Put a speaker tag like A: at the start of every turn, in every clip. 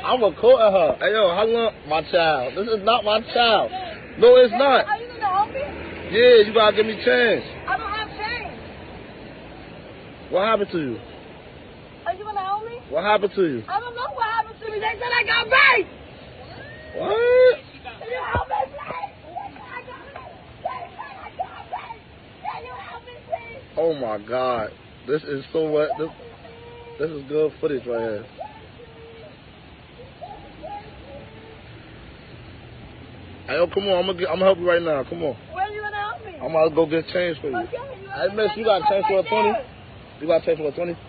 A: I'm recording her. Hey, yo, how long? My child. This is not my child. No, it's not.
B: Are you going to help me?
A: Yeah, you gotta give me change.
B: I don't have change.
A: What happened to you?
B: Are you going to help me?
A: What happened to you?
B: I don't know what happened to me. They said I got raped.
A: What?
B: Can you help me, please? They said I got raped. They said I got raped. Can you help me, please?
A: Oh my God. This is so what? This is good footage right here. Hey, yo, come on. I'm gonna help you right now. Come on.
B: Where are you going to help me?
A: I'm gonna go get change for you.
B: Okay,
A: Hey, miss, you got change for a 20? You got change for a 20?
B: They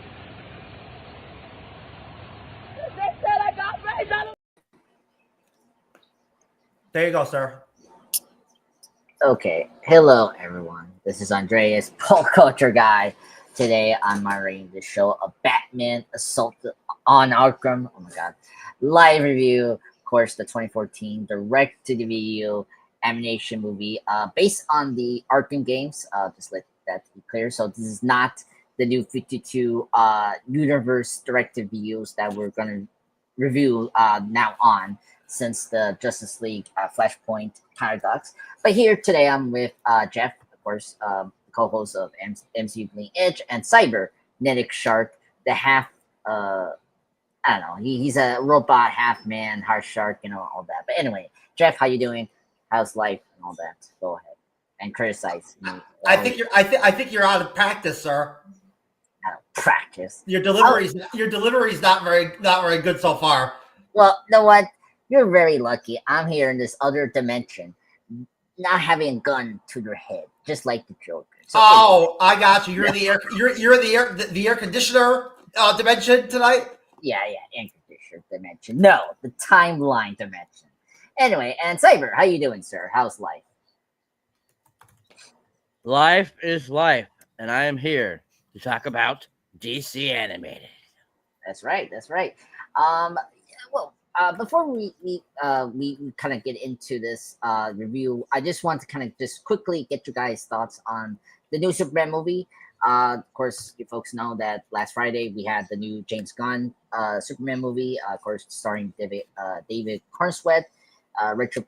B: said I got raped. I don't...
C: There you go, sir.
D: Okay, hello everyone. This is Andreas, pop culture guy. Today I'm moderating the show of Batman Assault on Arkham. Oh my god. Live review, of course, the 2014 direct to the video animation movie based on the Arkham games. Just let that be clear. So this is not the new 52 universe directed videos that we're gonna review now on, since the Justice League Flashpoint Paradox. But here today I'm with Jeff, of course, co-host of MCU'S Edge, and Cyberneticshark, the half, I don't know, he's a robot, half man, half shark, you know, all that. But anyway, Jeff, how you doing? How's life and all that? Go ahead and criticize me.
C: I think you're out of practice, sir.
D: Out of practice.
C: Your delivery's not very good so far.
D: Well, you know what? You're very lucky. I'm here in this other dimension, not having a gun to your head, just like the Joker. So
C: Oh, I got you. You're in the air. You're in the air conditioner dimension tonight.
D: yeah, air conditioner dimension. No, the timeline dimension. Anyway, and Cyber, how you doing, sir? How's life?
E: Life is life, and I am here to talk about DC Animated.
D: That's right. Well, before we kind of get into this review, I just want to kind of just quickly get you guys' thoughts on the new Superman movie. Of course, you folks know that last Friday we had the new James Gunn Superman movie, of course, starring David Cornsweet, Richard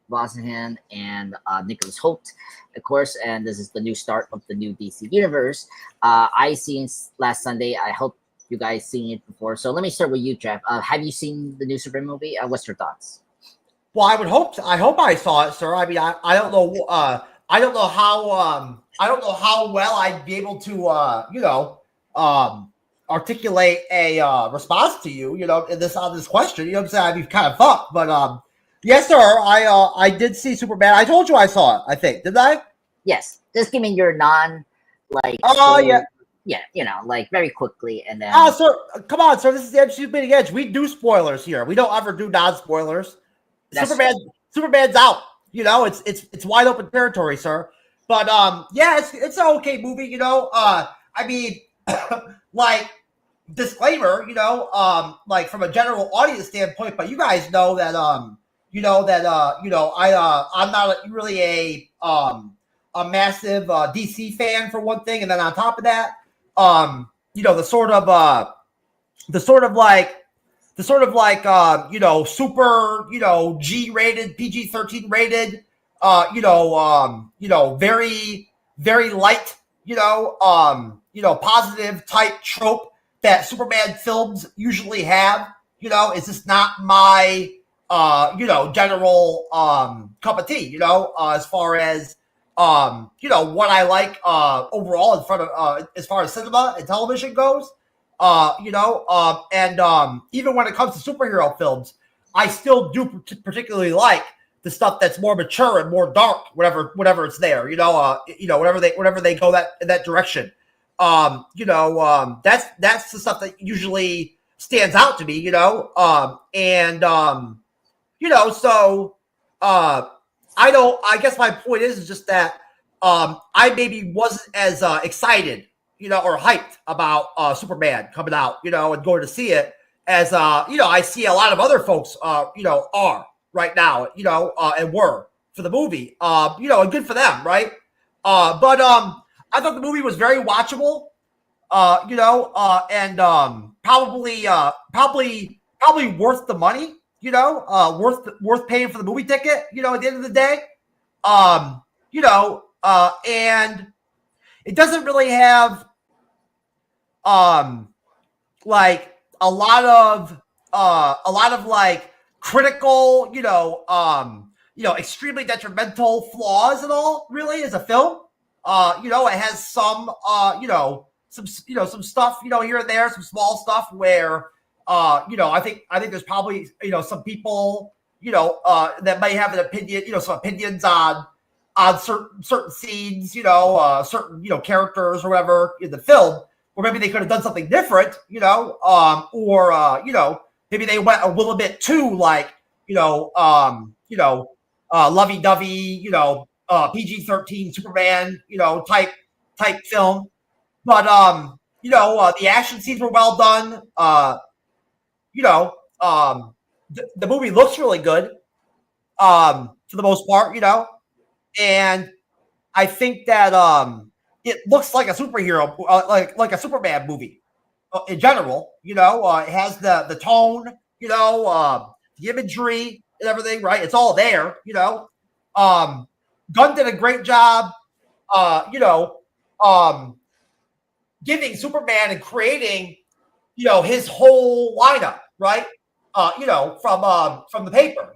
D: Brosnahan, and Nicholas Hoult, of course. And this is the new start of the new DC universe. I seen last Sunday. I hope you guys seen it before. So let me start with you, Jeff. Have you seen the new Superman movie? What's your thoughts?
C: Well, I hope I saw it, sir. I mean, I don't know. I don't know how well I'd be able to articulate a response to you. On this question. You know what I'm saying? I'd be kind of fucked, but yes, sir. I did see Superman. I told you I saw it. I think, didn't I?
D: Yes. Just give me your yeah, like very quickly, and then.
C: Sir, come on, sir. This is the MCU Bleeding Edge. We do spoilers here. We don't ever do non-spoilers. Superman's out. It's wide open territory, sir. But yeah, it's an okay movie. I mean, like disclaimer, like from a general audience standpoint. But you guys know that I'm not really a massive DC fan, for one thing, and then on top of that. The sort of super, G-rated, PG-13 rated, very, very light, positive type trope that Superman films usually have, is just not my, general, cup of tea, as far as, what I like overall in front of as far as cinema and television goes, and even when it comes to superhero films, I still do particularly like the stuff that's more mature and more dark, whatever it's there, whenever they go in that direction. That's the stuff that usually stands out to me, I guess my point is just that I maybe wasn't as excited, or hyped about Superman coming out, and going to see it as I see a lot of other folks are right now, and were for the movie. And good for them, right? But I thought the movie was very watchable, and probably worth the money. You know, worth paying for the movie ticket. You know, at the end of the day, you know, and it doesn't really have like a lot of like critical, extremely detrimental flaws and all, really, as a film. You know, it has some some stuff, here and there, some small stuff where I think there's probably some people that might have an opinion, some opinions on certain scenes, certain characters or whatever in the film, or maybe they could have done something different, or maybe they went a little bit too like lovey-dovey, PG-13 Superman, type film. But the action scenes were well done. The movie looks really good, for the most part, and I think that it looks like a superhero, like a Superman movie in general. It has the tone, the imagery and everything, right? It's all there, Gunn did a great job, giving Superman and creating, his whole lineup, right? From the paper,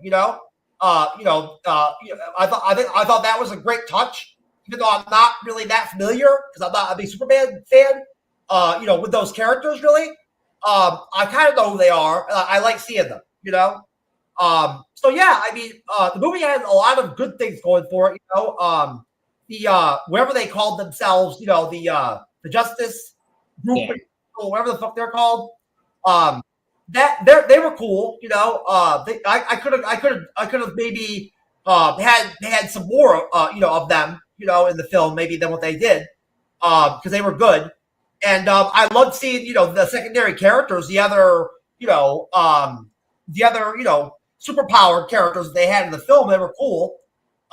C: I thought that was a great touch, even though I'm not really that familiar because I'm not a big Superman fan, with those characters really. I kind of know who they are. I like seeing them, So yeah, I mean, the movie had a lot of good things going for it, wherever they called themselves, the Justice Group, or whatever the fuck they're called. They were cool, I could have maybe had some more of them, in the film maybe than what they did, because they were good. And I loved seeing, the secondary characters, the other superpowered characters they had in the film. They were cool.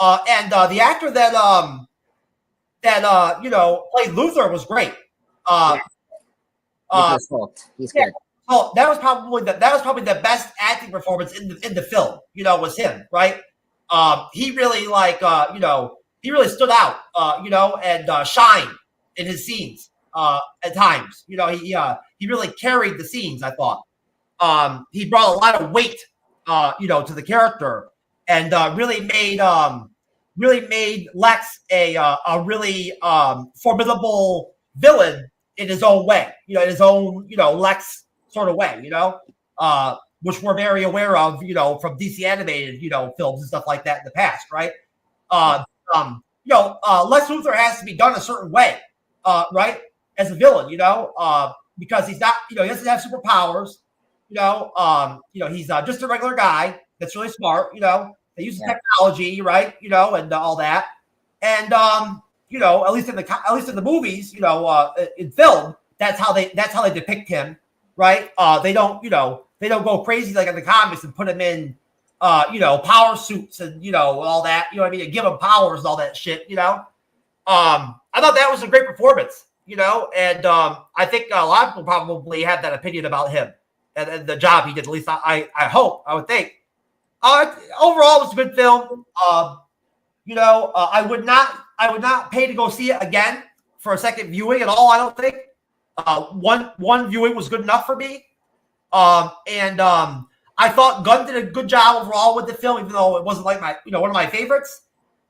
C: And the actor that played Luthor was great.
D: He's good.
C: So that was probably the best acting performance in the film. Was him, right? He really he really stood out. And shined in his scenes at times. He really carried the scenes. I thought he brought a lot of weight, to the character, and really made Lex a really formidable villain in his own way. In his own Lex sort of way, which we're very aware of, from DC animated, films and stuff like that in the past, right? Lex Luthor has to be done a certain way, right? As a villain, because he's not, he doesn't have superpowers, he's just a regular guy that's really smart, that uses technology, right? And all that. And, at least in the movies, in film, that's how they depict him. Right? They don't go crazy like in the comics and put him in, power suits and, all that, and give him powers and all that shit, I thought that was a great performance, and I think a lot of people probably have that opinion about him and the job he did. At least I hope, I would think. Overall, it was a good film. I would not pay to go see it again for a second viewing at all. I don't think. One viewing was good enough for me. And I thought Gunn did a good job overall with the film, even though it wasn't like my, one of my favorites.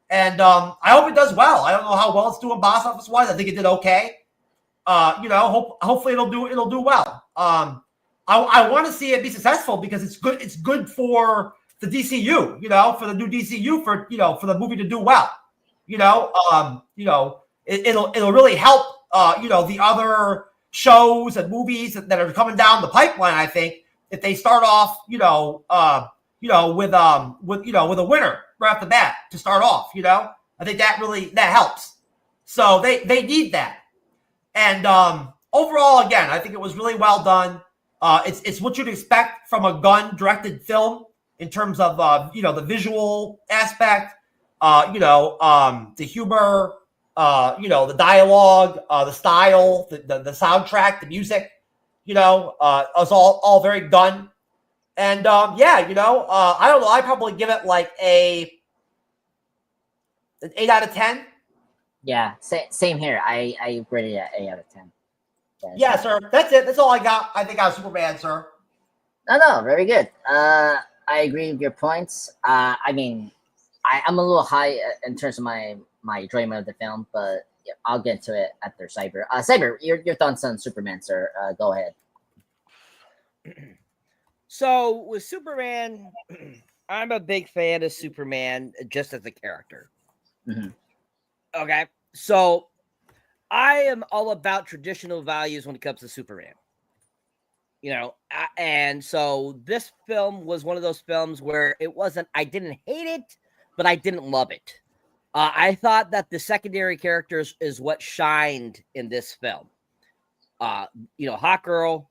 C: And I hope it does well. I don't know how well it's doing box office wise. I think it did okay. Hopefully it'll do well. I want to see it be successful because it's good. It's good for the DCU, for the new DCU, for the movie to do well. It'll really help. The other shows and movies that are coming down the pipeline. I think if they start off, with a winner right off the bat to start off, I think that helps. So they need that. And overall, again, I think it was really well done. It's what you'd expect from a Gunn directed film in terms of the visual aspect, the humor. The dialogue, the style, the soundtrack, the music, You know, it was all very done. And yeah, you know, I don't know. I probably give it like an 8 out of 10.
D: Yeah, same here. I rated it at 8 out of 10.
C: Yeah, sir. That's it. That's all I got. I think out of Superman, sir.
D: No, very good. I agree with your points. I mean, I'm a little high in terms of my enjoyment of the film, but yeah, I'll get into it after Cyber. Cyber, your thoughts on Superman, sir? Go ahead.
E: So with Superman, I'm a big fan of Superman just as a character.
D: Mm-hmm.
E: Okay, so I am all about traditional values when it comes to Superman. You know, and so this film was one of those films where it wasn't, I didn't hate it, but I didn't love it. I thought that the secondary characters is what shined in this film. You know, Hawk Girl,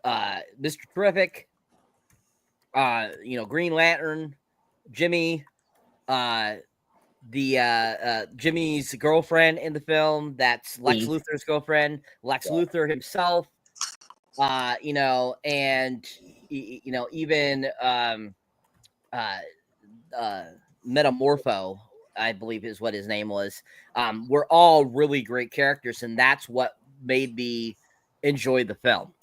E: Mr. Terrific, you know, Green Lantern, Jimmy, Jimmy's girlfriend in the film, that's Lex Luthor's girlfriend, Lex Luthor himself, you know, and you know, even Metamorpho, I believe is what his name was, were all really great characters, and that's what made me enjoy the film.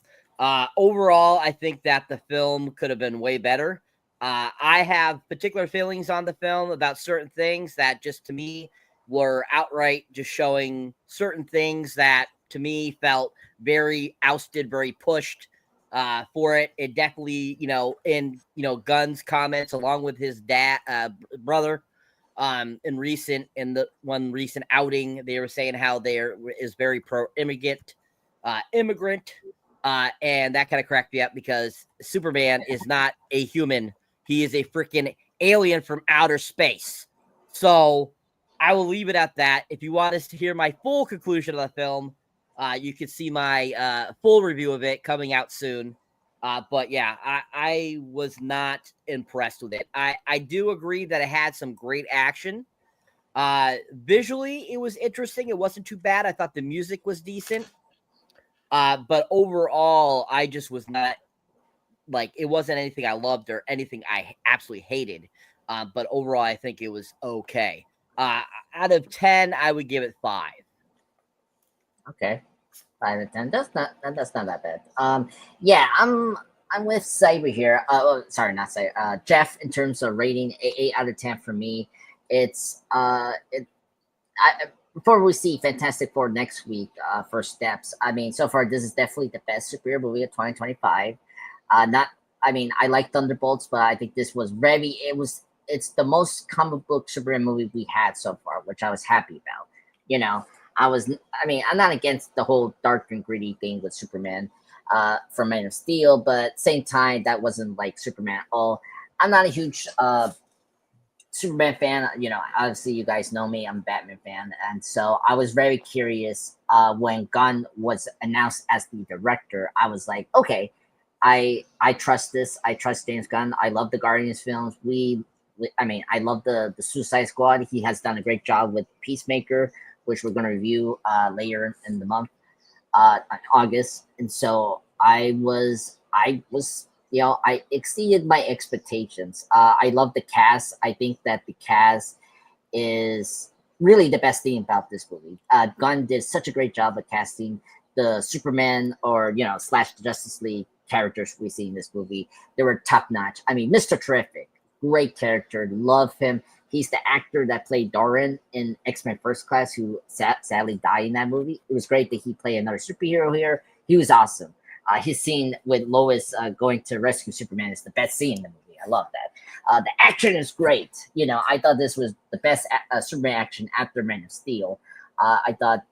E: Overall, I think that the film could have been way better. I have particular feelings on the film about certain things that just to me were outright just showing certain things that to me felt very ousted, very pushed for it. It definitely, you know, in, you know, Gunn's comments along with his brother in the one recent outing, they were saying how there is very pro-immigrant immigrant. And that kind of cracked me up because Superman is not a human. He is a freaking alien from outer space. So I will leave it at that. If you want us to hear my full conclusion of the film, you can see my full review of it coming out soon. But yeah, I was not impressed with it. I do agree that it had some great action. Visually, it was interesting. It wasn't too bad. I thought the music was decent. But overall, I just was not like, it wasn't anything I loved or anything I absolutely hated. But overall, I think it was okay. Out of 10, I would give it 5.
D: Okay, 5 out of 10. That's not that bad. Yeah, I'm with Cyber here. Sorry, not Cyber. Jeff, in terms of rating, 8 out of 10 for me. It's before we see Fantastic Four next week, first steps. I mean, so far this is definitely the best superhero movie of 2025. I like Thunderbolts, but I think this was it's the most comic book superhero movie we had so far, which I was happy about. You know, I'm not against the whole dark and gritty thing with Superman from Man of Steel, but same time, that wasn't like Superman at all. I'm not a huge Superman fan. You know, obviously you guys know me, I'm a Batman fan, and so I was very curious when Gunn was announced as the director. I was like, okay, I trust this. I trust James Gunn. I love the Guardians films. I love the Suicide Squad. He has done a great job with Peacemaker, which we're going to review later in the month, August. And so I was, you know, I exceeded my expectations. I love the cast. I think that the cast is really the best thing about this movie. Gunn did such a great job of casting the Superman or, you know, / the Justice League characters we see in this movie. They were top notch. I mean, Mr. Terrific, great character. Love him. He's the actor that played Doran in X-Men First Class, who sadly died in that movie. It was great that he played another superhero here. He was awesome. His scene with Lois going to rescue Superman is the best scene in the movie. I love that. The action is great. You know, I thought this was the best Superman action after Man of Steel. I thought,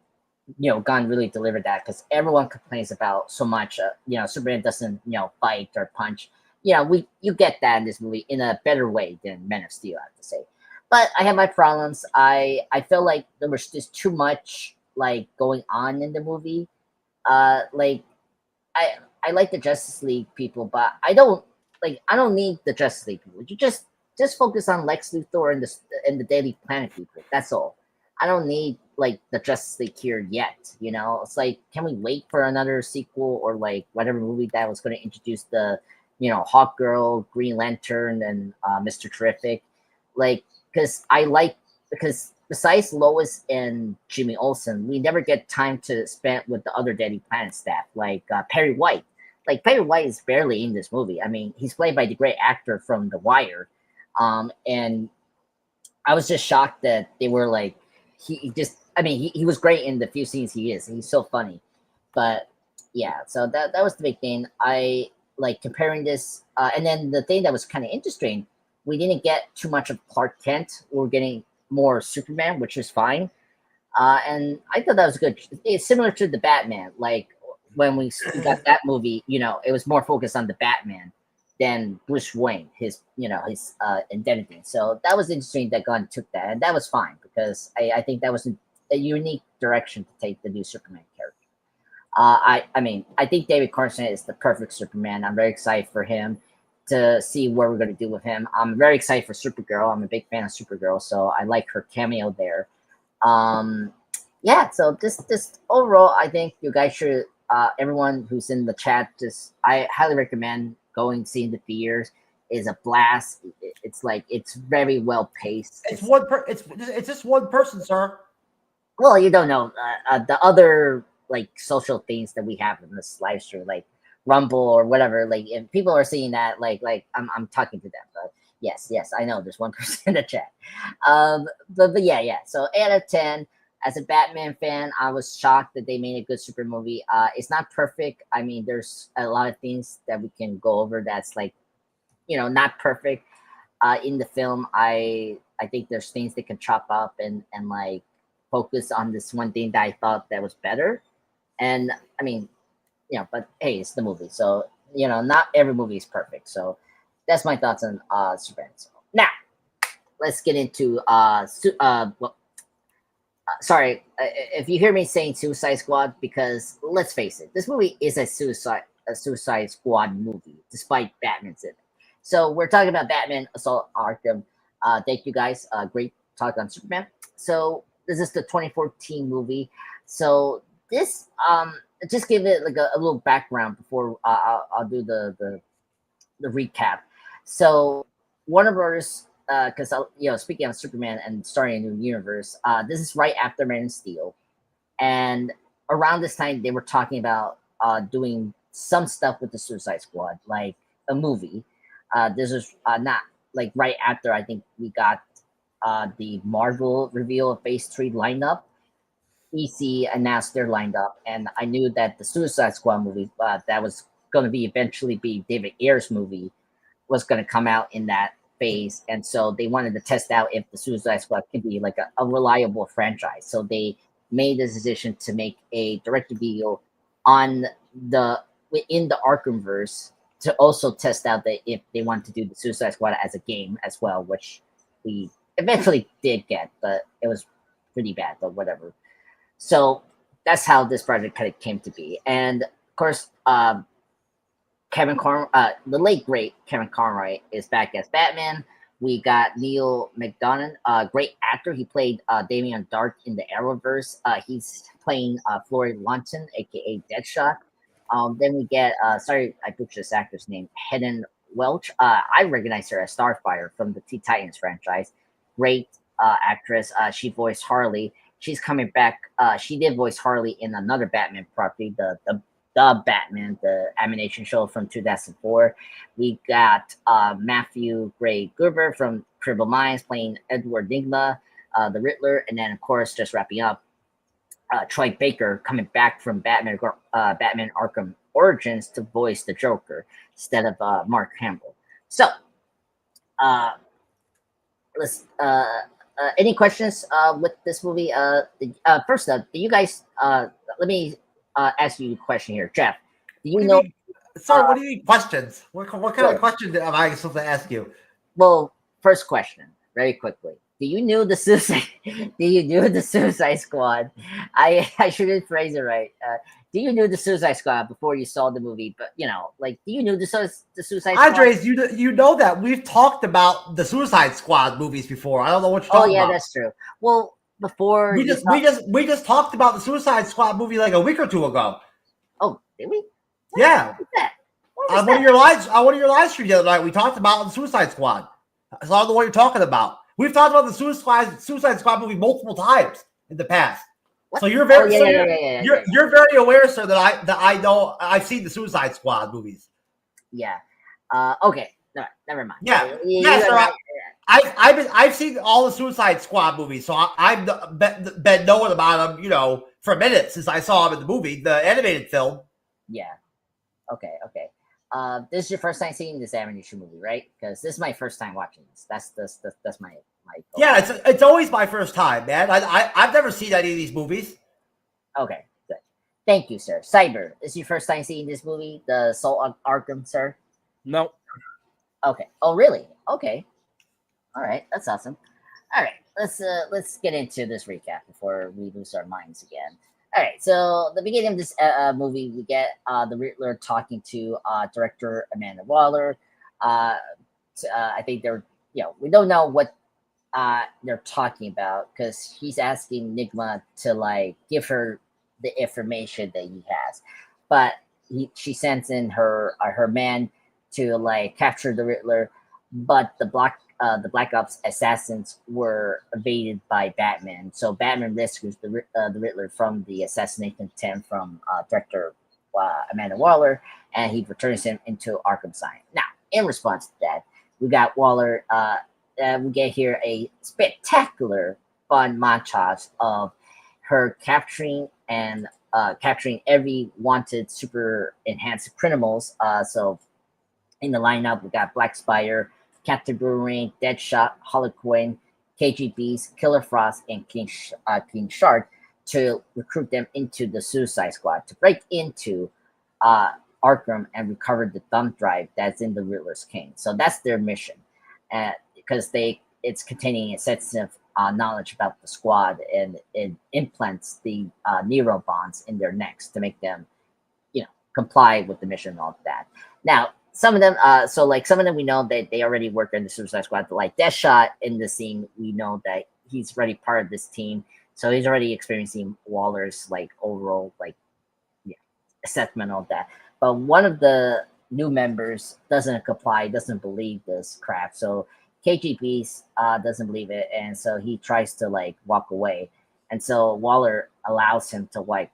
D: you know, Gunn really delivered that because everyone complains about so much. You know, Superman doesn't, you know, fight or punch. You know, you get that in this movie in a better way than Man of Steel, I have to say. But I have my problems. I feel like there was just too much like going on in the movie. Like I like the Justice League people, but I don't need the Justice League people. You just focus on Lex Luthor and the Daily Planet people. That's all. I don't need like the Justice League here yet. You know, it's like, can we wait for another sequel or like whatever movie that was going to introduce the, you know, Hawk Girl, Green Lantern, and Mr. Terrific, like because besides Lois and Jimmy Olsen, we never get time to spend with the other Deadly Planet staff, like Perry White. Like Perry White is barely in this movie. I mean, he's played by the great actor from The Wire, and I was just shocked that they were like he just. I mean, he was great in the few scenes he is. He's so funny, but yeah. So that was the big thing. I like comparing this, and then the thing that was kind of interesting, we didn't get too much of Clark Kent. We were getting more Superman, which is fine. And I thought that was good. It's similar to the Batman. Like when we got that movie, you know, it was more focused on the Batman than Bruce Wayne, his identity. So that was interesting that Gunn took that, and that was fine because I think that was a unique direction to take the new Superman character. I mean, I think David Carson is the perfect Superman. I'm very excited for him to see what we're going to do with him. I'm very excited for Supergirl. I'm a big fan of Supergirl, so I like her cameo there. Yeah, so this overall, I think you guys should, everyone who's in the chat, I highly recommend going seeing the theaters. Is a blast. It's like it's very well paced.
C: It's just one person, sir.
D: Well, you don't know the other like social things that we have in this live stream, like Rumble or whatever. Like if people are seeing that, like I'm talking to them. But yes, I know there's one person in the chat. But yeah. So 8 out of 10. As a Batman fan, I was shocked that they made a good super movie. It's not perfect. I mean, there's a lot of things that we can go over that's like, you know, not perfect in the film. I think there's things they can chop up and like focus on this one thing that I thought that was better. And I mean, you know, but hey, it's the movie, so you know, not every movie is perfect. So that's my thoughts on Superman. So now let's get into sorry if you hear me saying Suicide Squad, because let's face it, this movie is a Suicide Squad movie, despite Batman's in it. So we're talking about Batman Assault Arkham. Thank you guys. Great talk on Superman. So this is the 2014 movie. So this just give it like a little background before I'll do the recap. So Warner Brothers, because you know, speaking of Superman and starting a new universe, this is right after Man of Steel, and around this time they were talking about doing some stuff with the Suicide Squad, like a movie. This was not like right after I think we got the Marvel reveal of Phase 3 lineup. EC announced their lineup, and I knew that the Suicide Squad movie that was going to be eventually be David Ayer's movie was going to come out in that phase, and so they wanted to test out if the Suicide Squad could be like a reliable franchise. So they made the decision to make a direct-to-video on within the Arkhamverse to also test out that if they want to do the Suicide Squad as a game as well, which we eventually did get, but it was pretty bad, but whatever. So that's how this project kind of came to be. And of course, the late great Kevin Conroy is back as Batman. We got Neil McDonough, a great actor. He played Damian Dark in the Arrowverse. He's playing Floyd Lawton, aka Deadshot. Then we get, sorry, I butchered this actor's name, Hayden Welch. I recognize her as Starfire from the Teen Titans franchise. Great actress. She voiced Harley. She's coming back. She did voice Harley in another Batman property, the Batman, the animation show from 2004. We got Matthew Gray Gerber from Criminal Minds playing Edward Nigma, the Riddler. And then, of course, just wrapping up, Troy Baker coming back from Batman Arkham Origins to voice the Joker instead of Mark Hamill. So, let's any questions with this movie? First up, do you guys let me ask you a question here, Jeff. Do you know?
C: Sorry, what do you mean questions? What kind of question am I supposed to ask you?
D: Well, first question, very quickly. Do you know the Suicide? Do you know the Suicide Squad? I shouldn't phrase it right. Do you know the Suicide Squad before you saw the movie? But you know, like, do you know the Suicide Squad?
C: Andres, you know that we've talked about the Suicide Squad movies before. I don't know what you're talking about.
D: Oh yeah, that's true. Well, before
C: We just talked about the Suicide Squad movie like a week or two ago.
D: Oh, did we?
C: Yeah.
D: What was that? What was
C: On
D: that?
C: one of your live streams the other night, we talked about the Suicide Squad. I saw the one you're talking about. We've talked about the Suicide Squad movie multiple times in the past.
D: What?
C: So you're very you're very aware, sir, that I know I've seen the Suicide Squad movies.
D: Yeah. Okay. No, never mind.
C: Yeah. Sir. I've seen all the Suicide Squad movies, so I've been knowing about them, you know, for a minute since I saw them in the movie, the animated film.
D: Yeah. Okay. This is your first time seeing this animation movie, right? Because this is my first time watching this. That's my goal.
C: Yeah, it's always my first time, man. I've never seen any of these movies.
D: Okay, good. Thank you, sir. Cyber, is your first time seeing this movie, The Assault on Arkham, sir?
E: No.
D: Okay. Oh, really? Okay. All right, that's awesome. All right, let's get into this recap before we lose our minds again. All right, so the beginning of this movie, we get the Riddler talking to director Amanda Waller. I think they're, we don't know what they're talking about because he's asking Nigma to like give her the information that he has, but she sends in her man to like capture the Riddler, but the Black Ops assassins were evaded by Batman. So Batman rescues the Riddler from the assassination attempt from director Amanda Waller, and he returns him into Arkham Asylum. Now, in response to that, we got Waller. We get here a spectacular, fun montage of her capturing every wanted super enhanced criminals. So in the lineup, we got Black Spider, Captain Boomerang, Deadshot, Harley Quinn, KGB's, Killer Frost, and King Shark to recruit them into the Suicide Squad to break into Arkham and recover the thumb drive that's in the Riddler's cane. So that's their mission, because it's containing a sensitive knowledge about the squad, and it implants the Nero bonds in their necks to make them, comply with the mission and all of that. Now, some of them, some of them we know that they already work in the Suicide Squad. Like Deadshot in the scene, we know that he's already part of this team, so he's already experiencing Waller's overall assessment of that. But one of the new members doesn't comply, doesn't believe this crap. So KGB doesn't believe it, and so he tries to walk away. And so Waller allows him to walk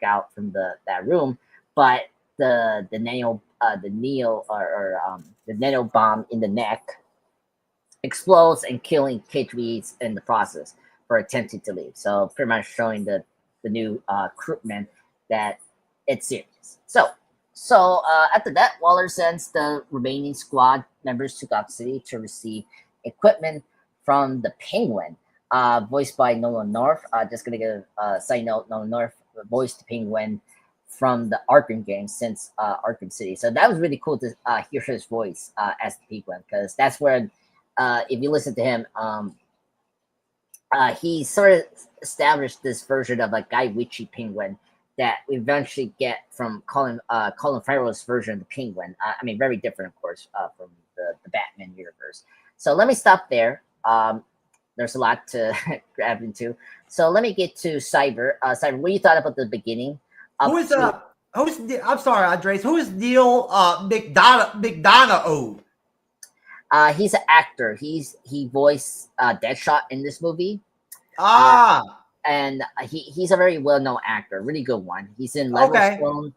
D: out from that room, but the nano bomb in the neck explodes and killing KGB in the process for attempting to leave. So pretty much showing the new crewman that it's serious. So after that, Waller sends the remaining squad members to Gotham City to receive equipment from the Penguin, voiced by Nolan North. Just gonna give a side note: Nolan North voiced the Penguin from the Arkham games since Arkham City. So that was really cool to hear his voice as the Penguin, because that's where, if you listen to him, he sort of established this version of a Guy Ritchie Penguin that we eventually get from Colin Farrell's version of the Penguin. I mean, very different, of course, from the Batman universe. So let me stop there. There's a lot to grab into. So let me get to Cyber. Cyber, what you thought about the beginning?
C: I'm sorry, Andres. Who is Neil McDonough?
D: He's an actor. He voiced Deadshot in this movie. And he's a very well-known actor, really good one. He's in Stone.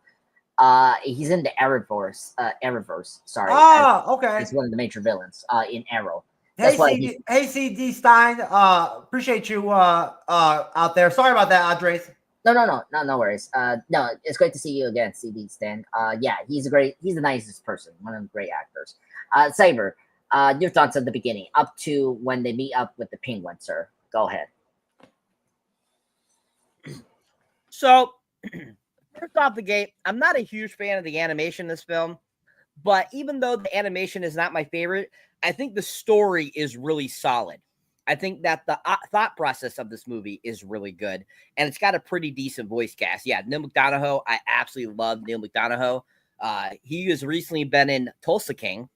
D: He's in the Arrowverse. Sorry.
C: Okay.
D: He's one of the major villains in Arrow.
C: Hey, CD Stein. Appreciate you out there. Sorry about that, Andres.
D: No worries. No, it's great to see you again, CD Stan. Yeah, he's the nicest person, one of the great actors. Saber, your thoughts at the beginning, up to when they meet up with the Penguin, sir. Go ahead.
E: So, first off the gate, I'm not a huge fan of the animation in this film, but even though the animation is not my favorite, I think the story is really solid. I think that the thought process of this movie is really good, and it's got a pretty decent voice cast. Yeah, Neil McDonough, I absolutely love Neil McDonough. He has recently been in Tulsa King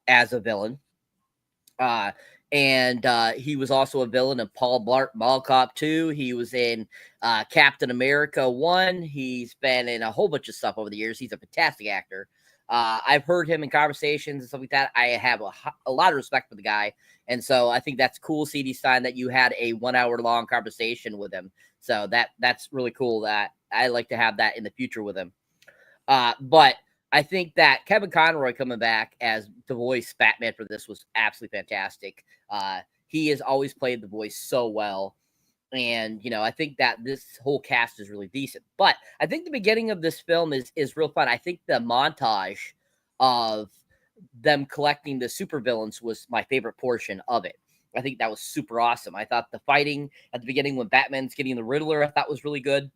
E: as a villain. And he was also a villain in Paul Blart Mall Cop 2. He was in Captain America 1. He's been in a whole bunch of stuff over the years. He's a fantastic actor. I've heard him in conversations and stuff like that. I have a lot of respect for the guy. And so I think that's cool, CD Stein, that you had a 1 hour long conversation with him. So that's really cool. That I like to have that in the future with him. But I think that Kevin Conroy coming back as the voice Batman for this was absolutely fantastic. He has always played the voice so well. And, I think that this whole cast is really decent. But I think the beginning of this film is real fun. I think the montage of them collecting the supervillains was my favorite portion of it. I think that was super awesome. I thought the fighting at the beginning when Batman's getting the Riddler, I thought was really good.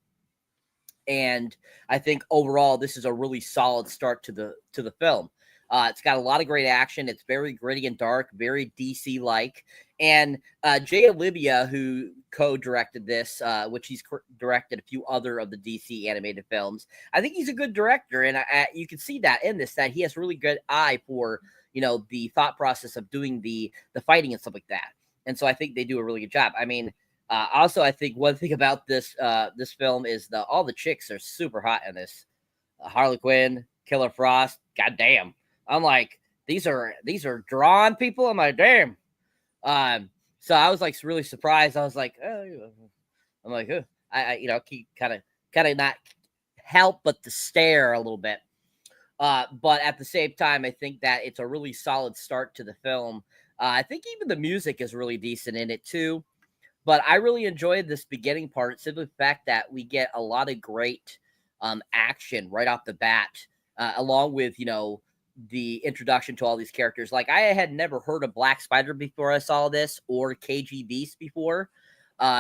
E: And I think overall, this is a really solid start to the film. It's got a lot of great action. It's very gritty and dark, very DC-like. And Jay Olivia, who co-directed this, which he's directed a few other of the DC animated films, I think he's a good director. And you can see that in this, that he has a really good eye for, the thought process of doing the fighting and stuff like that. And so I think they do a really good job. I mean, also, I think one thing about this film is all the chicks are super hot in this. Harley Quinn, Killer Frost, goddamn. I'm like, these are drawn people. I'm like, damn. So I was like really surprised. I was like, I'm like, I keep kind of not help but to stare a little bit. But at the same time, I think that it's a really solid start to the film. I think even the music is really decent in it too. But I really enjoyed this beginning part, simply the fact that we get a lot of great action right off the bat, along with, the introduction to all these characters. Like, I had never heard of Black Spider before I saw this, or KG Beast before.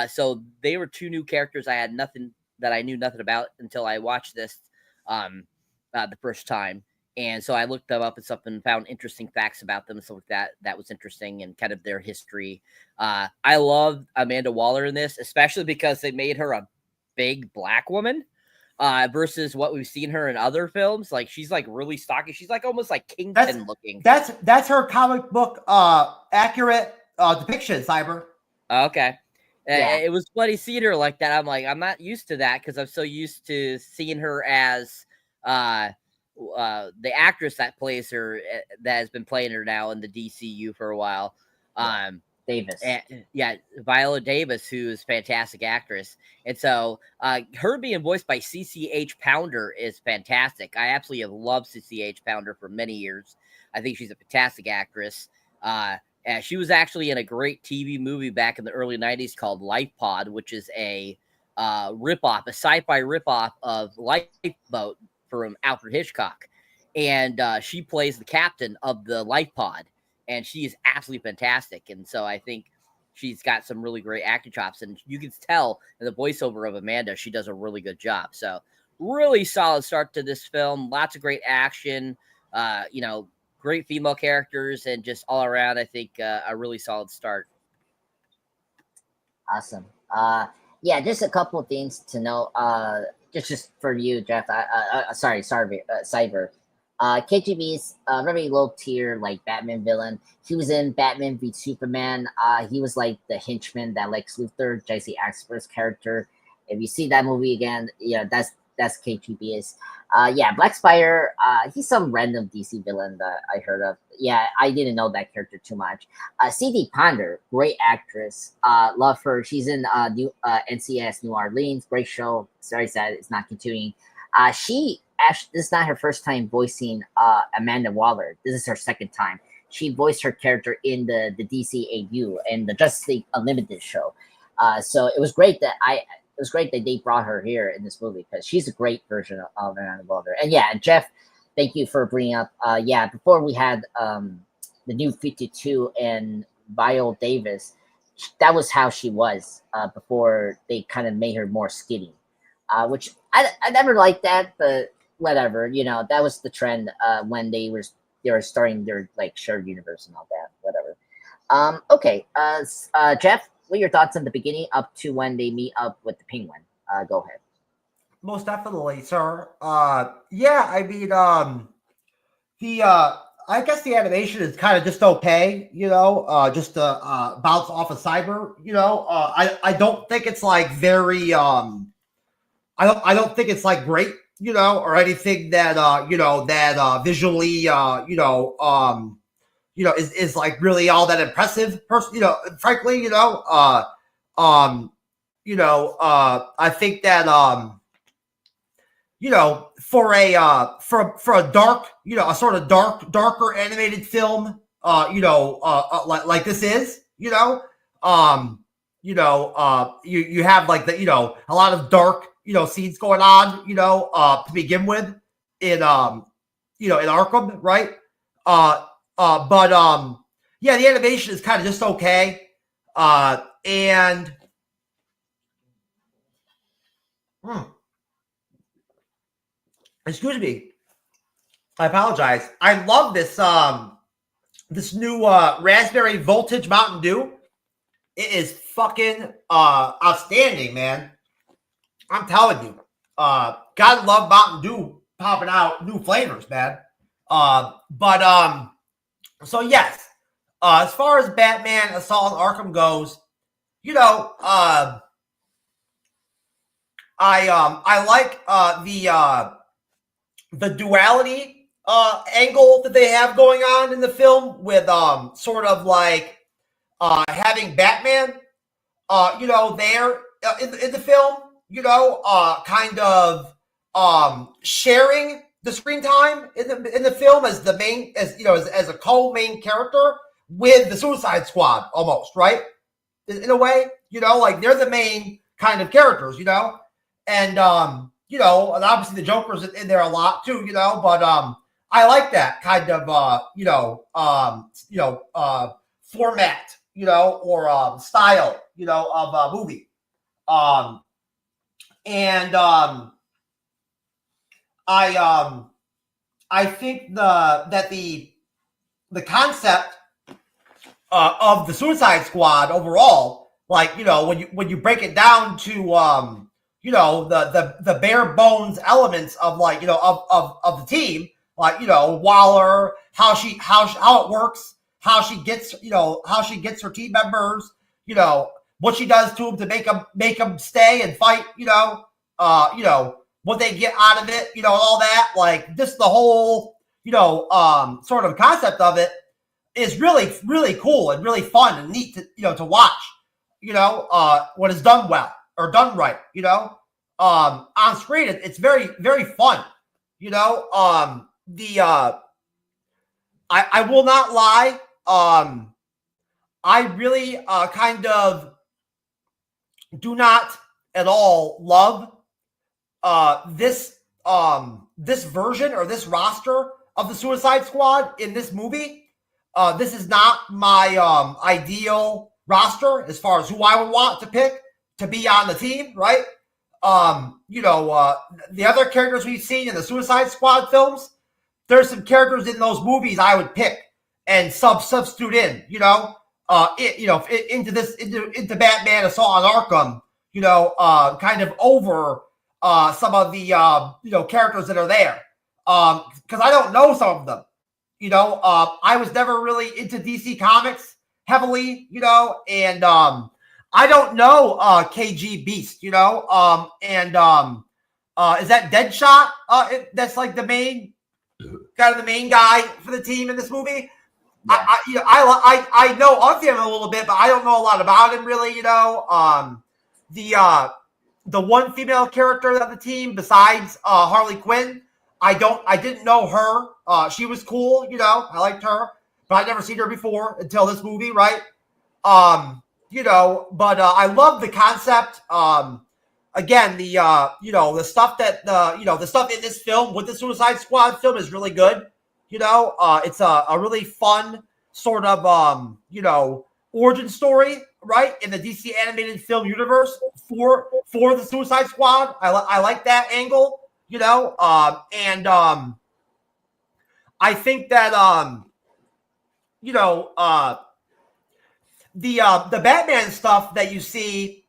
E: So they were two new characters I knew nothing about until I watched this the first time. And so I looked them up and stuff and found interesting facts about them and stuff like that. That was interesting, and kind of their history. I love Amanda Waller in this, especially because they made her a big black woman versus what we've seen her in other films. Like, she's like really stocky. She's like almost like Kingpin looking.
C: That's her comic book accurate depiction, Cyber.
E: Okay.
D: Yeah.
E: It was funny seeing her like that. I'm like, I'm not used to that because I'm so used to seeing her as the actress that plays her, that has been playing her now in the DCU for a while.
D: Davis.
E: Viola Davis, who is a fantastic actress. And so her being voiced by CCH Pounder is fantastic. I absolutely have loved CCH Pounder for many years. I think she's a fantastic actress. She was actually in a great TV movie back in the early 90s called Life Pod, which is a ripoff, a sci-fi ripoff of Lifeboat from Alfred Hitchcock. And she plays the captain of the Life Pod. And she is absolutely fantastic. And so I think she's got some really great acting chops. And you can tell in the voiceover of Amanda, she does a really good job. So really solid start to this film. Lots of great action, great female characters, and just all around, I think, a really solid start.
D: Awesome. Just a couple of things to know. Just for you, Jeff. Sorry, Cyber. KGB's very low tier, like Batman villain. He was in Batman v Superman. He was like the henchman that Lex Luthor, Jesse Eisenberg's character. If you see that movie again, that's KGB's. Black Spider. He's some random DC villain that I heard of. Yeah, I didn't know that character too much. CD Ponder, great actress. Love her. She's in NCIS New Orleans. Great show. Sorry, sad it's not continuing. This is not her first time voicing Amanda Waller. This is her second time. She voiced her character in the DCAU and the Justice League Unlimited show. So it was great that they brought her here in this movie because she's a great version of Amanda Waller. And Jeff, thank you for bringing up. Before we had the New 52 and Viola Davis, that was how she was before they kind of made her more skinny, which I never liked that, but whatever, that was the trend when they were starting their like shared universe and all that, whatever. Jeff, what are your thoughts on the beginning up to when they meet up with the Penguin? Go ahead.
C: Most definitely, sir. I mean, I guess the animation is kind of just okay, you know, just to bounce off of Cyber, you know. I don't think it's like very I don't think it's like great, you know, or anything that you know, that visually you know, is like really all that impressive person, you know, frankly, you know. I think that you know, for a dark, you know, a sort of darker animated film, you know, like this is, you know, you have like the, you know, a lot of dark, you know, scenes going on, you know, to begin with in you know, in Arkham, right? Yeah, the animation is kind of just okay, and excuse me, I apologize. I love this this new raspberry voltage Mountain Dew. It is fucking outstanding, man. I'm telling you. Gotta love Mountain Dew popping out new flavors, man. So yes. As far as Batman Assault on Arkham goes, you know, I like the duality angle that they have going on in the film with sort of like having Batman you know, there in the film, you know, kind of sharing the screen time in the film as the main, as you know, as a co-main character with the Suicide Squad, almost, right? In a way, you know, like they're the main kind of characters, you know, and you know, and obviously the Joker's in there a lot too, you know, but I like that kind of format, you know, or style, you know, of movie. I think the concept of the Suicide Squad overall, like, you know, when you break it down to you know, the bare bones elements of, like, you know, of the team, like, you know, Waller, how it works, how she gets her team members, you know, what she does to them to make them stay and fight, you know, what they get out of it, you know, and all that, like, just the whole, you know, sort of concept of it is really, really cool and really fun and neat to, you know, to watch, you know, when it's done well or done right, you know, on screen. It's very, very fun, you know. I will not lie. I really kind of do not at all love this version or this roster of the Suicide Squad in this movie. This is not my ideal roster as far as who I would want to pick to be on the team, right? You know, the other characters we've seen in the Suicide Squad films, there's some characters in those movies I would pick and substitute in, you know, into Batman Assault on Arkham, you know, kind of over some of the you know, characters that are there, because I don't know some of them, you know. I was never really into DC Comics heavily, you know, and I don't know KG Beast, you know, is that Deadshot? That's like the main guy for the team in this movie. Yeah. I know of him a little bit, but I don't know a lot about him really, you know. The one female character of the team besides Harley Quinn, I didn't know her. She was cool, you know. I liked her, but I'd never seen her before until this movie, right? You know, but I love the concept. Again, the you know, the stuff that the stuff in this film with the Suicide Squad film is really good. You know, it's a really fun sort of you know, origin story, right, in the DC animated film universe for the Suicide Squad. I like that angle, you know, and I think that you know, the Batman stuff that you see,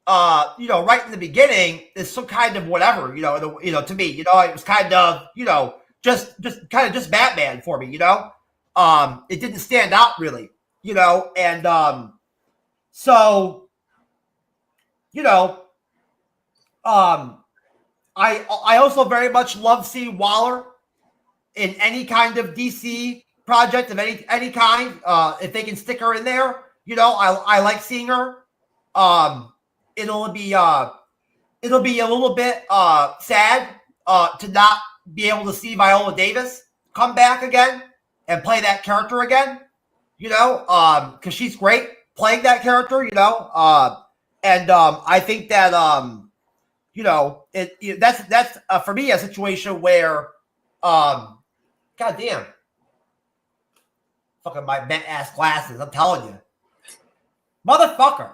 C: you know, right in the beginning is some kind of whatever, you know, to me, you know, it was kind of, you know, just Batman for me, you know. it didn't stand out really, you know, and so, you know, I also very much love seeing Waller in any kind of DC project of any kind. If they can stick her in there, you know, I like seeing her. It'll be a little bit sad to not be able to see Viola Davis come back again and play that character again, you know, because she's great playing that character, you know, and I think that you know, that's for me a situation where goddamn, fucking my bent ass glasses, I'm telling you, motherfucker.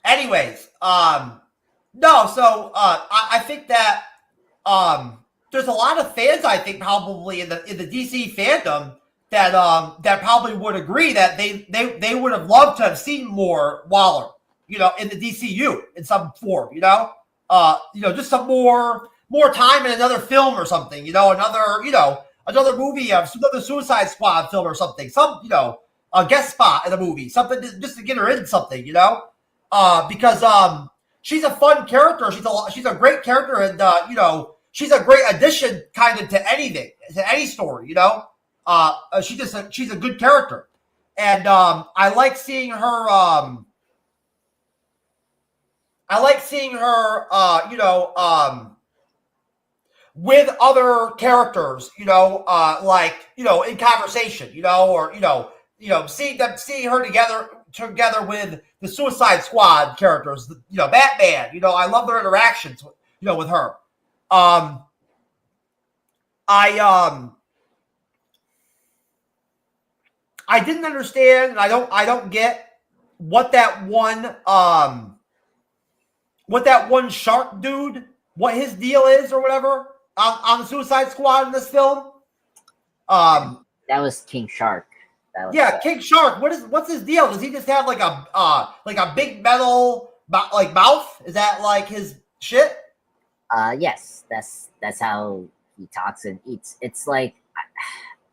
C: Anyways, no, so I think that there's a lot of fans, I think, probably in the DC fandom that probably would agree that they would have loved to have seen more Waller, you know, in the DCU in some form, you know, just some more time in another film or something, you know, another movie, another Suicide Squad film or something, a guest spot in a movie, something just to get her in something, you know, because she's a fun character, she's a great character, and you know, she's a great addition kind of to anything, to any story, you know. She's a good character, and I like seeing her. You know, with other characters, you know, like, you know, in conversation, you know, or seeing her together with the Suicide Squad characters, you know, Batman. You know, I love their interactions, you know, with her. I didn't understand, and I don't get what that one shark dude, what his deal is or whatever on the Suicide Squad in this film.
D: That was King Shark.
C: King Shark. What's his deal? Does he just have like a big metal like mouth? Is that like his shit?
D: Yes, that's how he talks and eats. It's like,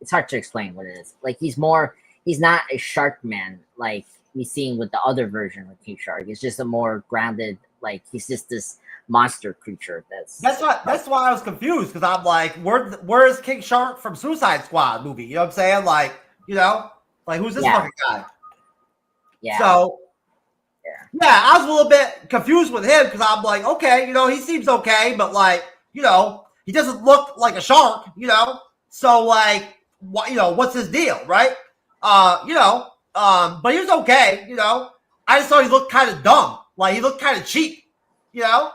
D: it's hard to explain what it is. Like, he's not a shark man like we've seen with the other version of King Shark. It's just a more grounded, like, he's just this monster creature. That's
C: why I was confused, because I'm like, where is King Shark from Suicide Squad movie? You know what I'm saying? Like, you know, like, who's this fucking guy?
D: Yeah.
C: So yeah, I was a little bit confused with him, because I'm like, okay, you know, he seems okay, but like, you know, he doesn't look like a shark, you know. So like, what, you know, what's his deal, right? You know, but he was okay, you know. I just thought he looked kind of dumb, like he looked kind of cheap, you know.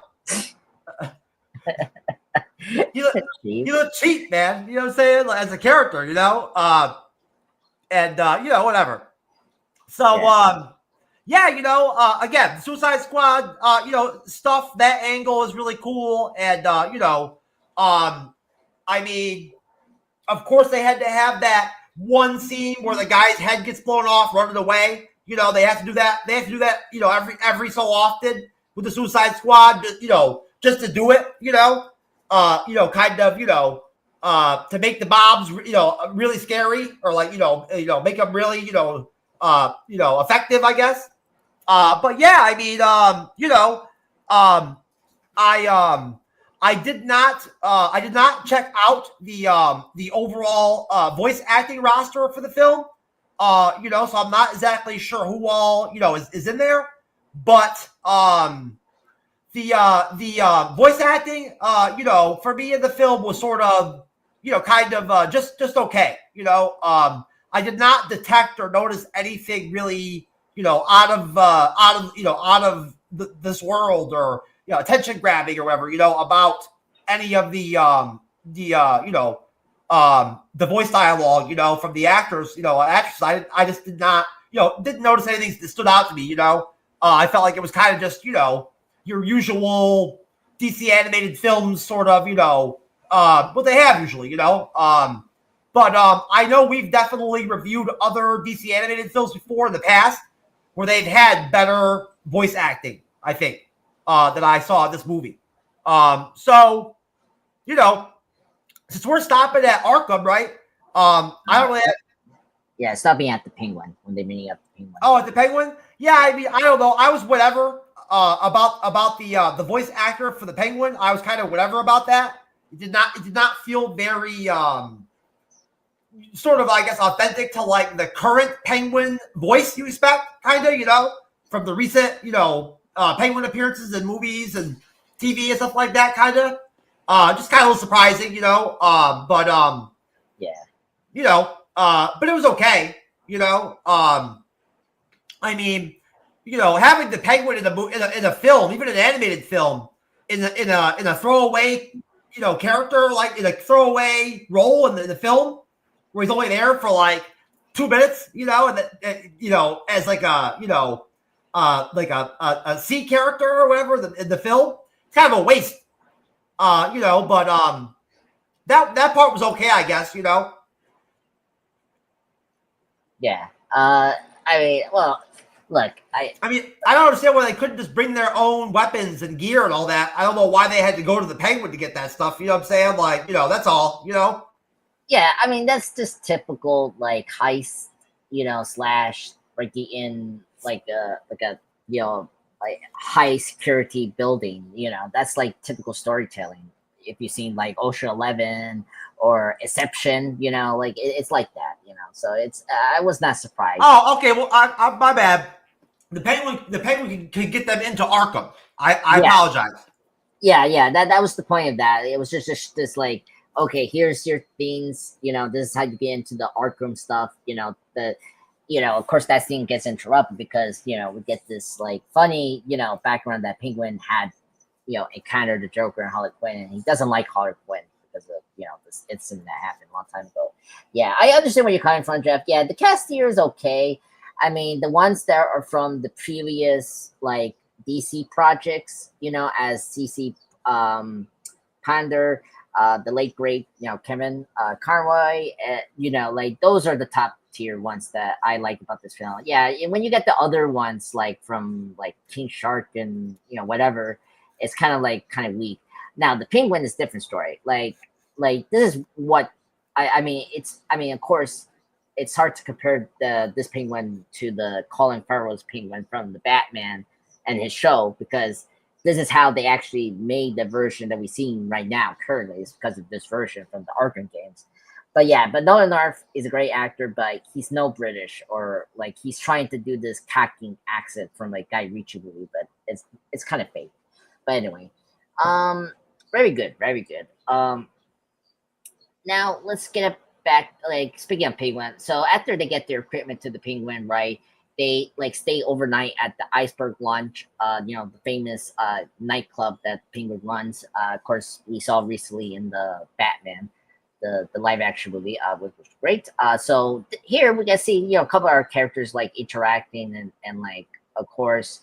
C: He looked cheap, man. You know what I'm saying? Like, as a character, you know. And you know, whatever. So you know, again, Suicide Squad, you know, stuff, that angle is really cool, and you know, I mean, of course, they had to have that one scene where the guy's head gets blown off running away. You know, they have to do that. They have to do that, you know, every so often with the Suicide Squad, you know, just to do it, you know, kind of, you know, to make the mobs, you know, really scary, or like, you know, make them really, you know, effective, I guess. But yeah, I mean, you know, I did not check out the overall voice acting roster for the film. You know, so I'm not exactly sure who all, you know, is in there, but the voice acting, you know, for me in the film was sort of, you know, kind of just okay. You know, I did not detect or notice anything really, you know, out of this world, or, you know, attention grabbing or whatever, you know, about any of the voice dialogue, you know, from the actors, you know, actresses. I just did not, you know, didn't notice anything that stood out to me, you know. I felt like it was kind of just, you know, your usual DC animated films, sort of, you know, what they have usually, you know. But I know we've definitely reviewed other DC animated films before in the past where they've had better voice acting, I think, that I saw in this movie. So, you know, since we're stopping at Arkham, right? I don't really
D: Yeah, stopping at the Penguin when they meeting up the Penguin.
C: Oh, at the Penguin? Yeah, I mean, I don't know. I was whatever about the voice actor for the Penguin. I was kind of whatever about that. It did not feel very sort of, I guess, authentic to like the current Penguin voice you expect, kind of, from the recent, Penguin appearances in movies and TV and stuff like that, kind of. Just kind of a little surprising, but
D: yeah.
C: But it was okay, I mean, having the Penguin in a film, even an animated film, in a throwaway, character, like in a throwaway role in the film, where he's only there for like 2 minutes, and as like a a C character or whatever in the film, it's kind of a waste, but that part was okay, I guess,
D: Yeah. I mean, well, look, I
C: mean, I don't understand why they couldn't just bring their own weapons and gear and all that. I don't know why they had to go to the Penguin to get that stuff. You know what I'm saying? Like, that's all,
D: Yeah, I mean, that's just typical, like, heist, slash breaking in, like a like high security building, that's like typical storytelling. If you've seen like Ocean 11 or Inception, like it's like that, so it's, I was not surprised.
C: Oh, okay. Well, I my bad. The Penguin can get them into Arkham. I apologize.
D: Yeah, that was the point of that. It was just this like, okay, here's your things, this is how you get into the Arkham stuff, of course that scene gets interrupted because, we get this like funny, background that Penguin had, encountered the Joker and Harley Quinn, and he doesn't like Harley Quinn because of, this incident that happened a long time ago. Yeah, I understand where you're coming from, Jeff. Yeah, the cast here is okay. I mean, the ones that are from the previous like DC projects, as CC Ponder, the late great, Kevin Conroy, like those are the top tier ones that I like about this film. Yeah, when you get the other ones like from like King Shark and whatever, it's kind of weak. Now the Penguin is a different story. Like this is what I mean. Of course, it's hard to compare this Penguin to the Colin Farrell's Penguin from the Batman and his show, because this is how they actually made the version that we've seen right now currently, is because of this version from the Arkham games. But yeah, but Nolan North is a great actor, but he's no British, or like he's trying to do this cocking accent from like Guy Ritchie movie, but it's kind of fake. But anyway, very good. Now let's get back, like speaking of Penguin. So after they get their equipment to the Penguin, right? They like stay overnight at the Iceberg Lounge, the famous nightclub that Penguin runs. Of course, we saw recently in the Batman, the live action movie, which was great. So here we can see a couple of our characters like interacting, and like of course,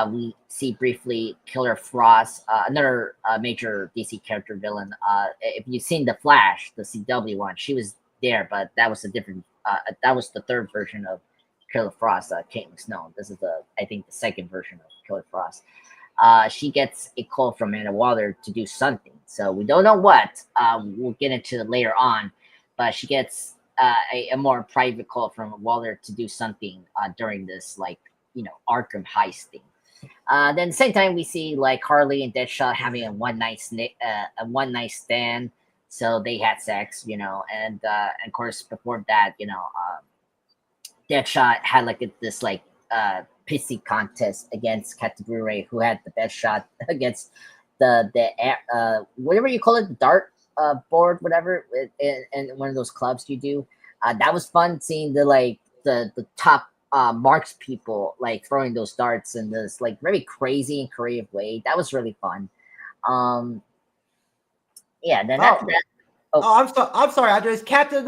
D: we see briefly Killer Frost, another major DC character villain. If you've seen the Flash, the CW one, she was there, but that was a different. That was the third version of Killer Frost, Kate McSnow. This is I think the second version of Killer Frost. She gets a call from Amanda Waller to do something. So we don't know what. We'll get into it later on, but she gets a more private call from Waller to do something during this Arkham heist thing. Then at the same time, we see like Harley and Deadshot having a one night stand. So they had sex, and of course before that, Deadshot had this pissy contest against Captain Blu-ray, who had the best shot against the whatever you call it, the dart board, whatever, in one of those clubs you do. That was fun seeing the top marks people like throwing those darts in this like very crazy and creative way. That was really fun. Yeah. Then after that.
C: I'm sorry, Andres. Captain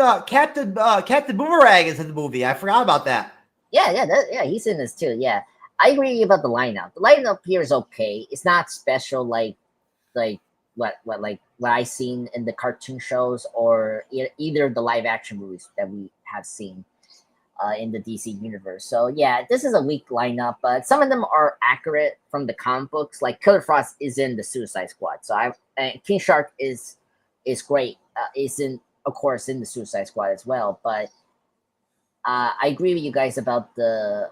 C: Boomerang is in the movie. I forgot about that.
D: Yeah, he's in this too. Yeah, I agree about the lineup. The lineup here is okay. It's not special like what I've seen in the cartoon shows or either the live action movies that we have seen in the DC universe. So yeah, this is a weak lineup, but some of them are accurate from the comic books. Like Killer Frost is in the Suicide Squad. So King Shark is great. Is in, of course, in the Suicide Squad as well, but I agree with you guys about the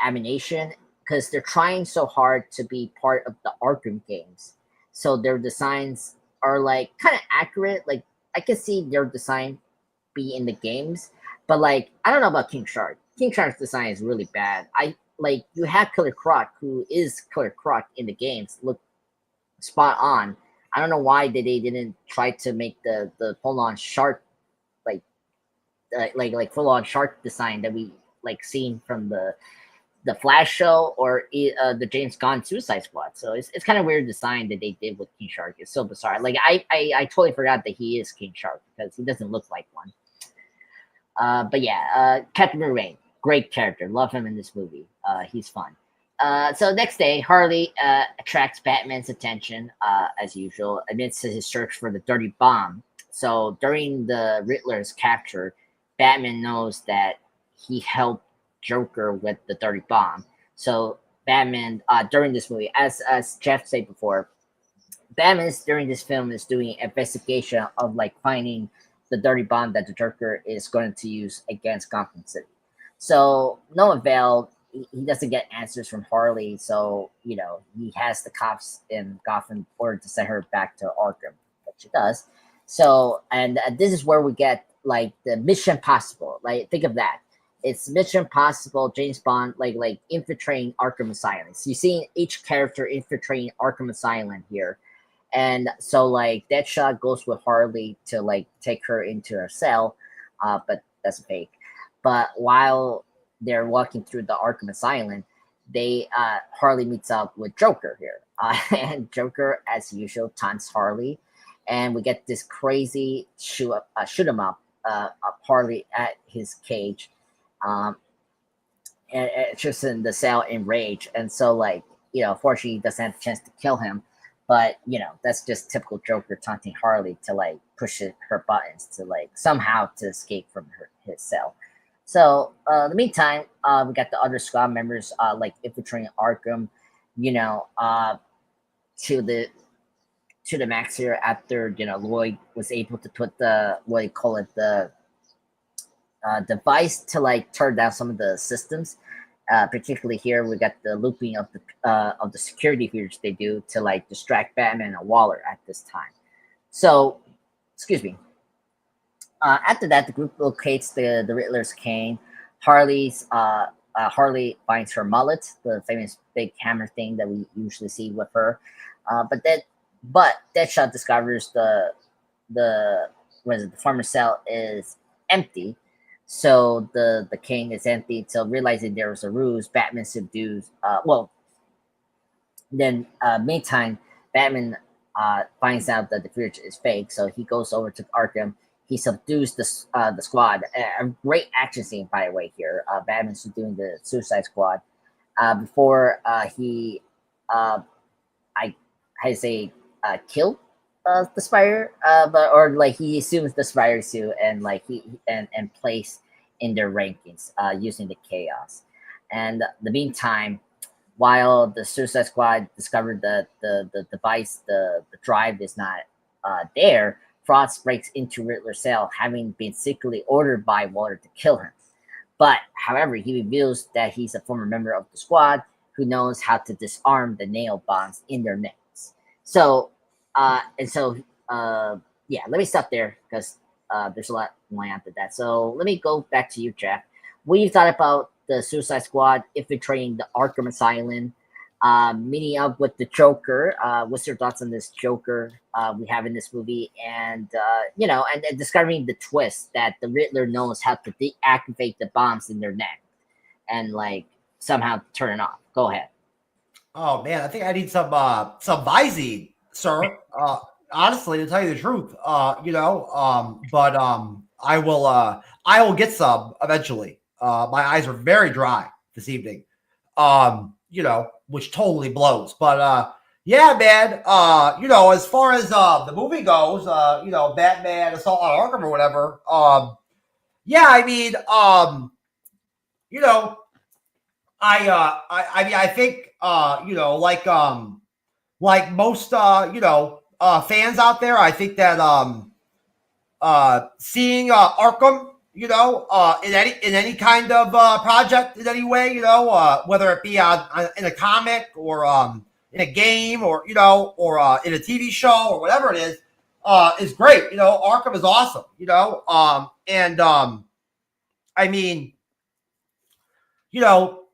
D: animation, because they're trying so hard to be part of the Arkham games, so their designs are like kind of accurate. Like I can see their design be in the games, but like I don't know about King Shark. King Shark's design is really bad. I like you have Killer Croc, who is Killer Croc in the games, look spot on. I don't know why they didn't try to make the full on shark like like full on shark design that we like seen from the Flash show or the James Gunn Suicide Squad. So it's kind of weird design that they did with King Shark. It's so bizarre. Like I totally forgot that he is King Shark because he doesn't look like one. But yeah, Captain Boomerang, great character. Love him in this movie. He's fun. So next day, Harley attracts Batman's attention as usual amidst his search for the dirty bomb. So during the Riddler's capture, Batman knows that he helped Joker with the dirty bomb. So Batman during this movie, as Jeff said before, Batman during this film is doing investigation of like finding the dirty bomb that the Joker is going to use against Gotham City. So no avail. He doesn't get answers from Harley, so you know he has the cops in Gotham order to send her back to Arkham, which she does. So, and this is where we get like the Mission Possible. Like, think of that. It's Mission Possible, James Bond, like infiltrating Arkham Asylum. So you see each character infiltrating Arkham Asylum here, and so like Deadshot goes with Harley to like take her into her cell, but that's fake. But while they're walking through the Arkham Asylum, they Harley meets up with Joker here, and Joker, as usual, taunts Harley, and we get this crazy shoot 'em up Harley at his cage, and it's just in the cell in rage, and so like you know, fortunately, he doesn't have a chance to kill him, but you know that's just typical Joker taunting Harley to like push her buttons to like somehow to escape from his cell. So, in the meantime, we got the other squad members, like infiltrating Arkham, you know, to the max here after you know Lloyd was able to put the what do you call it the device to like turn down some of the systems. Particularly here, we got the looping of the security features they do to like distract Batman and Waller at this time. So, excuse me. After that, the group locates the Riddler's cane. Harley finds her mullet, the famous big hammer thing that we usually see with her. But Deadshot discovers the former cell is empty. So the king is empty. So realizing there was a ruse, Batman subdues. Meantime, Batman finds out that the future is fake. So he goes over to Arkham. He subdues the squad. A great action scene, by the way. Here, Batman's doing the Suicide Squad before he, kill the Spider, or like he assumes the Spider suit and like he and place in their rankings using the chaos. And the meantime, while the Suicide Squad discovered the device, the drive is not there. Frost breaks into Riddler's cell, having been secretly ordered by Waller to kill him. But, however, he reveals that he's a former member of the squad who knows how to disarm the nail bombs in their necks. So, let me stop there because there's a lot going after that. So, let me go back to you, Jeff. What you thought about the Suicide Squad infiltrating the Arkham Asylum, meeting up with the Joker? What's your thoughts on this Joker we have in this movie? And and discovering the twist that the Riddler knows how to deactivate the bombs in their neck and like somehow turn it off. Go ahead.
C: Oh man, I think I need some Visine, sir. Honestly, to tell you the truth, I will get some eventually. My eyes are very dry this evening. Which totally blows. But yeah, man, as far as the movie goes, Batman Assault on Arkham or whatever, I think like most fans out there, I think that seeing Arkham, you know, in any kind of project in any way, you know, whether it be in a comic or in a game or, you know, or in a TV show or whatever it is great. You know, Arkham is awesome, you know, I mean, you know,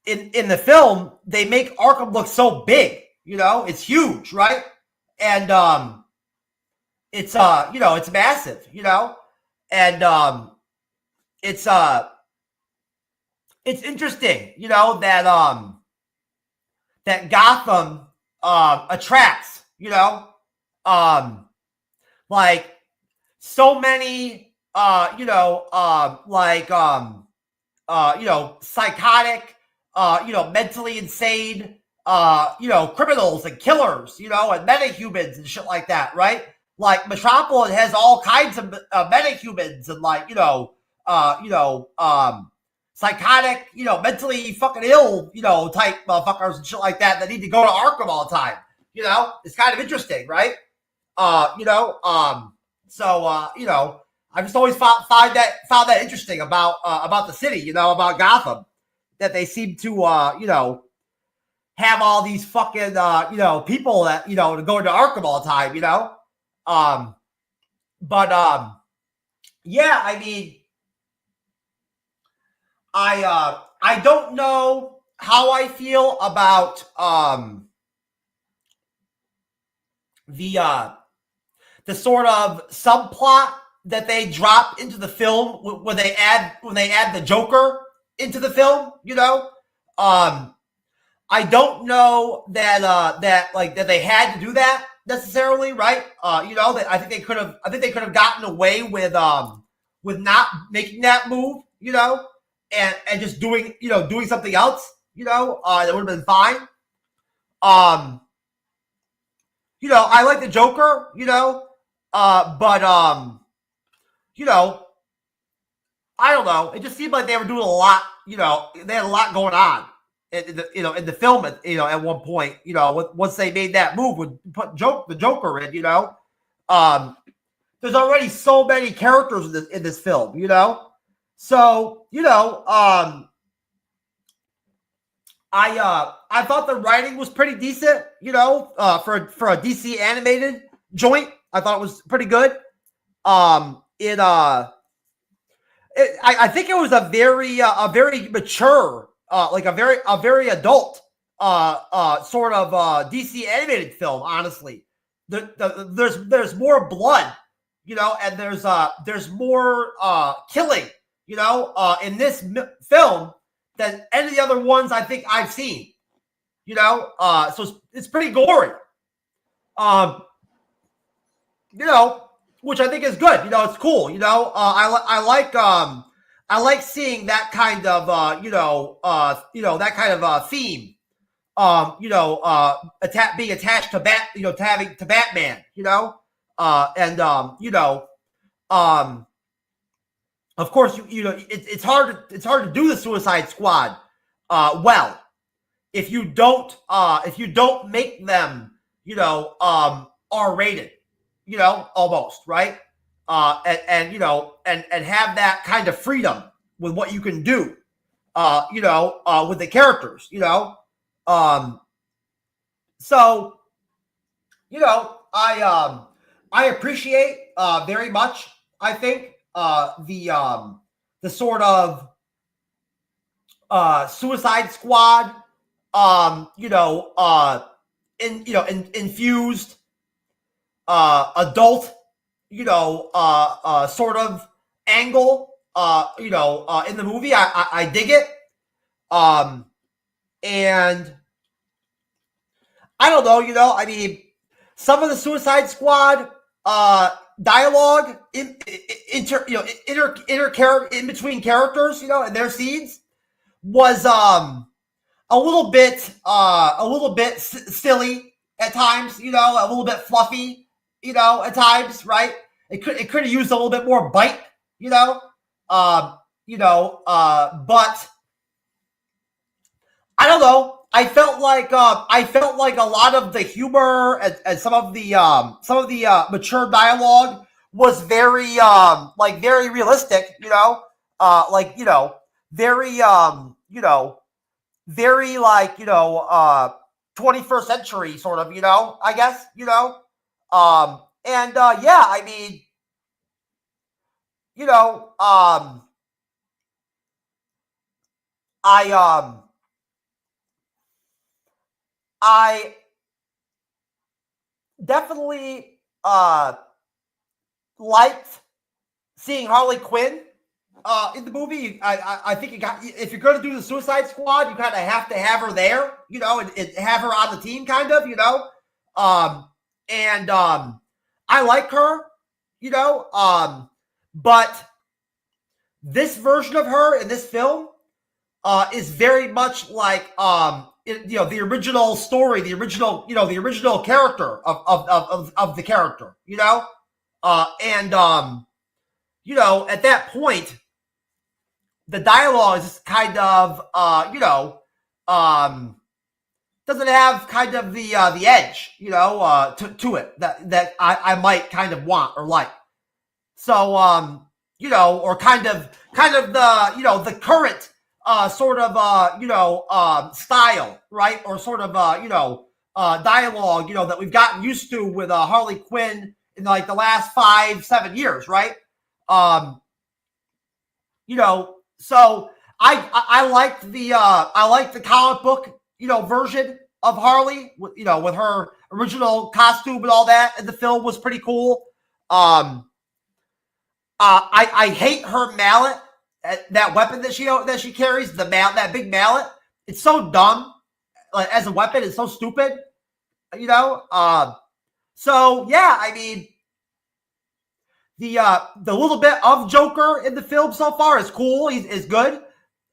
C: in the film, they make Arkham look so big, you know, it's huge, right? And it's you know, it's massive, you know, and it's interesting, you know, that that Gotham attracts, you know, like so many you know, you know, psychotic, you know, mentally insane, you know, criminals and killers, you know, and metahumans and shit like that, right? Like Metropolis has all kinds of metahumans and like, you know, psychotic, you know, mentally fucking ill, you know, type motherfuckers and shit like that that need to go to Arkham all the time. You know, it's kind of interesting, right? You know, so you know, I just always found that interesting about the city, you know, about Gotham, that they seem to you know, have all these fucking you know, people that, you know, to go into Arkham all the time, you know. But yeah, I mean, I don't know how I feel about the sort of subplot that they drop into the film when they add the Joker into the film, you know. I don't know that that they had to do that necessarily, right? You know, that I think they could have gotten away with not making that move, you know, and just doing something else, you know, that would have been fine. You know, I like the Joker, you know, but you know, I don't know. It just seemed like they were doing a lot, you know, they had a lot going on in the film, you know, at one point, you know, once they made that move with put the Joker in, you know. There's already so many characters in this film, you know. So, you know, I thought the writing was pretty decent, you know, for a DC animated joint. I thought it was pretty good. I think it was a very mature, like a very adult, sort of DC animated film. Honestly, there's more blood, you know, and there's more killing, you know, in this film than any of the other ones I think I've seen, you know. So it's pretty gory, you know, which I think is good. You know, it's cool. You know, I like seeing that kind of that kind of theme. You know, being attached to Batman. You know, and you know, of course, you know, it's hard to do the Suicide Squad well if you don't make them, you know, R-rated. You know, almost, right? And you know, and have that kind of freedom with what you can do, you know, with the characters, you know. So, you know, I appreciate very much, I think, the sort of Suicide Squad, you know, infused adult, you know, sort of angle, you know, in the movie. I dig it. And I don't know, you know, I mean, some of the Suicide Squad dialogue in between characters, you know, and their scenes was a little bit silly at times, you know, a little bit fluffy, you know, at times, right? It could have used a little bit more bite, you know, but I don't know. I felt like a lot of the humor and some of the mature dialogue was very like very realistic, like very very like 21st century sort of, I guess, and yeah, I mean, I definitely liked seeing Harley Quinn in the movie. I think if you're going to do the Suicide Squad, you kind of have to have her there, and have her on the team, kind of, and I like her, but this version of her in this film is very much like the original story, the original character of the character, and at that point, the dialogue is kind of doesn't have kind of the edge, to it that I might kind of want or like. So or kind of the the current sort of style, right? Or sort of dialogue, that we've gotten used to with Harley Quinn in like the last 5-7 years, right? So I liked the comic book, version of Harley, with her original costume and all that, and the film was pretty cool. I hate her mallet, that weapon that she carries, that big mallet. It's so dumb, like, as a weapon. It's so stupid, So yeah, I mean, the little bit of Joker in the film so far is cool. Is good.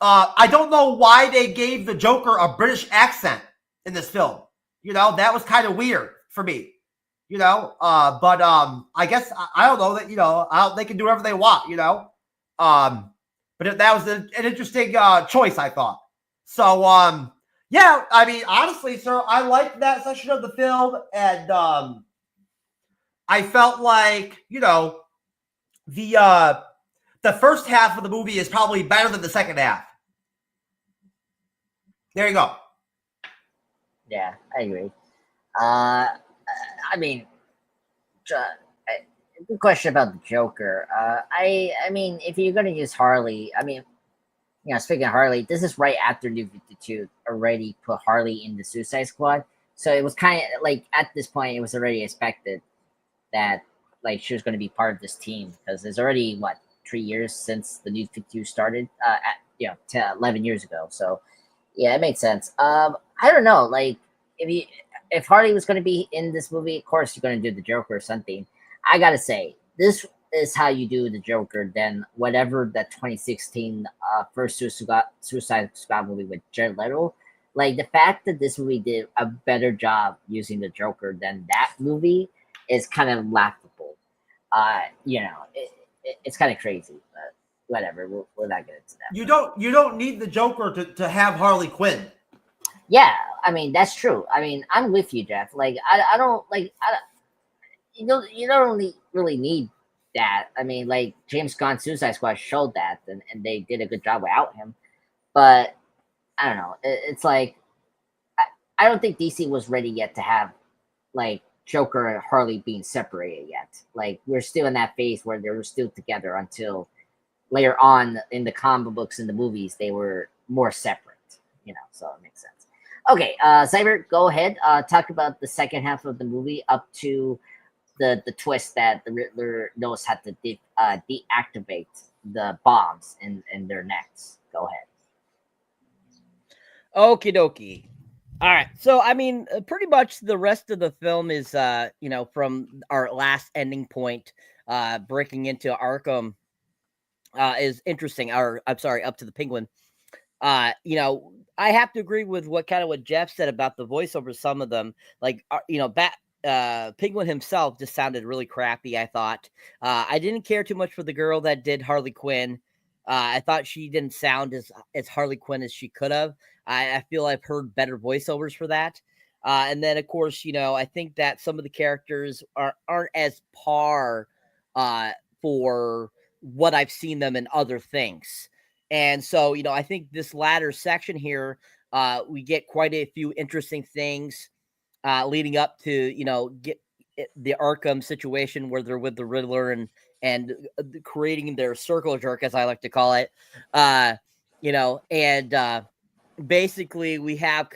C: I don't know why they gave the Joker a British accent in this film. That was kind of weird for me. But I guess I don't know that they can do whatever they want. But that was an interesting choice, I thought. So yeah, I mean, honestly, sir, I liked that section of the film, and I felt like the first half of the movie is probably better than the second half. There you go.
D: Yeah, I agree. I mean, good question about the Joker. I mean, if you're gonna use Harley, I mean, speaking of Harley, this is right after New 52 already put Harley in the Suicide Squad, so it was kind of like at this point it was already expected that like she was going to be part of this team, because it's already 3 years since the New 52 started, 11 years ago. So yeah, it makes sense. I don't know, like if Harley was going to be in this movie, of course you're going to do the Joker or something. I gotta say, this is how you do the Joker than whatever that 2016 first Suicide Squad movie with Jared Leto. Like, the fact that this movie did a better job using the Joker than that movie is kind of laughable. It's kind of crazy, but whatever. We're not getting into that.
C: You don't need the Joker to have Harley Quinn.
D: Yeah, I mean, that's true. I mean, I'm with you, Jeff. Like, I don't like. You don't really need that. I mean, like, James Gunn's Suicide Squad showed that, and they did a good job without him. But I don't know. It's like I don't think DC was ready yet to have like Joker and Harley being separated yet. Like, we're still in that phase where they were still together until later on in the comic books and the movies they were more separate. So it makes sense. Okay, Cyber, go ahead. Talk about the second half of the movie up to the twist that the Riddler knows how to deactivate the bombs in their necks. Go ahead.
E: Okie dokie. All right. So, I mean, pretty much the rest of the film is, from our last ending point, breaking into Arkham, is interesting. I'm sorry, up to the Penguin. I have to agree with what Jeff said about the voiceovers. Some of them, like, Penguin himself just sounded really crappy, I thought. I didn't care too much for the girl that did Harley Quinn. I thought she didn't sound as Harley Quinn as she could have. I feel I've heard better voiceovers for that. And then, of course, I think that some of the characters aren't as par for what I've seen them in other things. And so, I think this latter section here, we get quite a few interesting things leading up to, get the Arkham situation where they're with the Riddler and creating their circle jerk, as I like to call it. And basically we have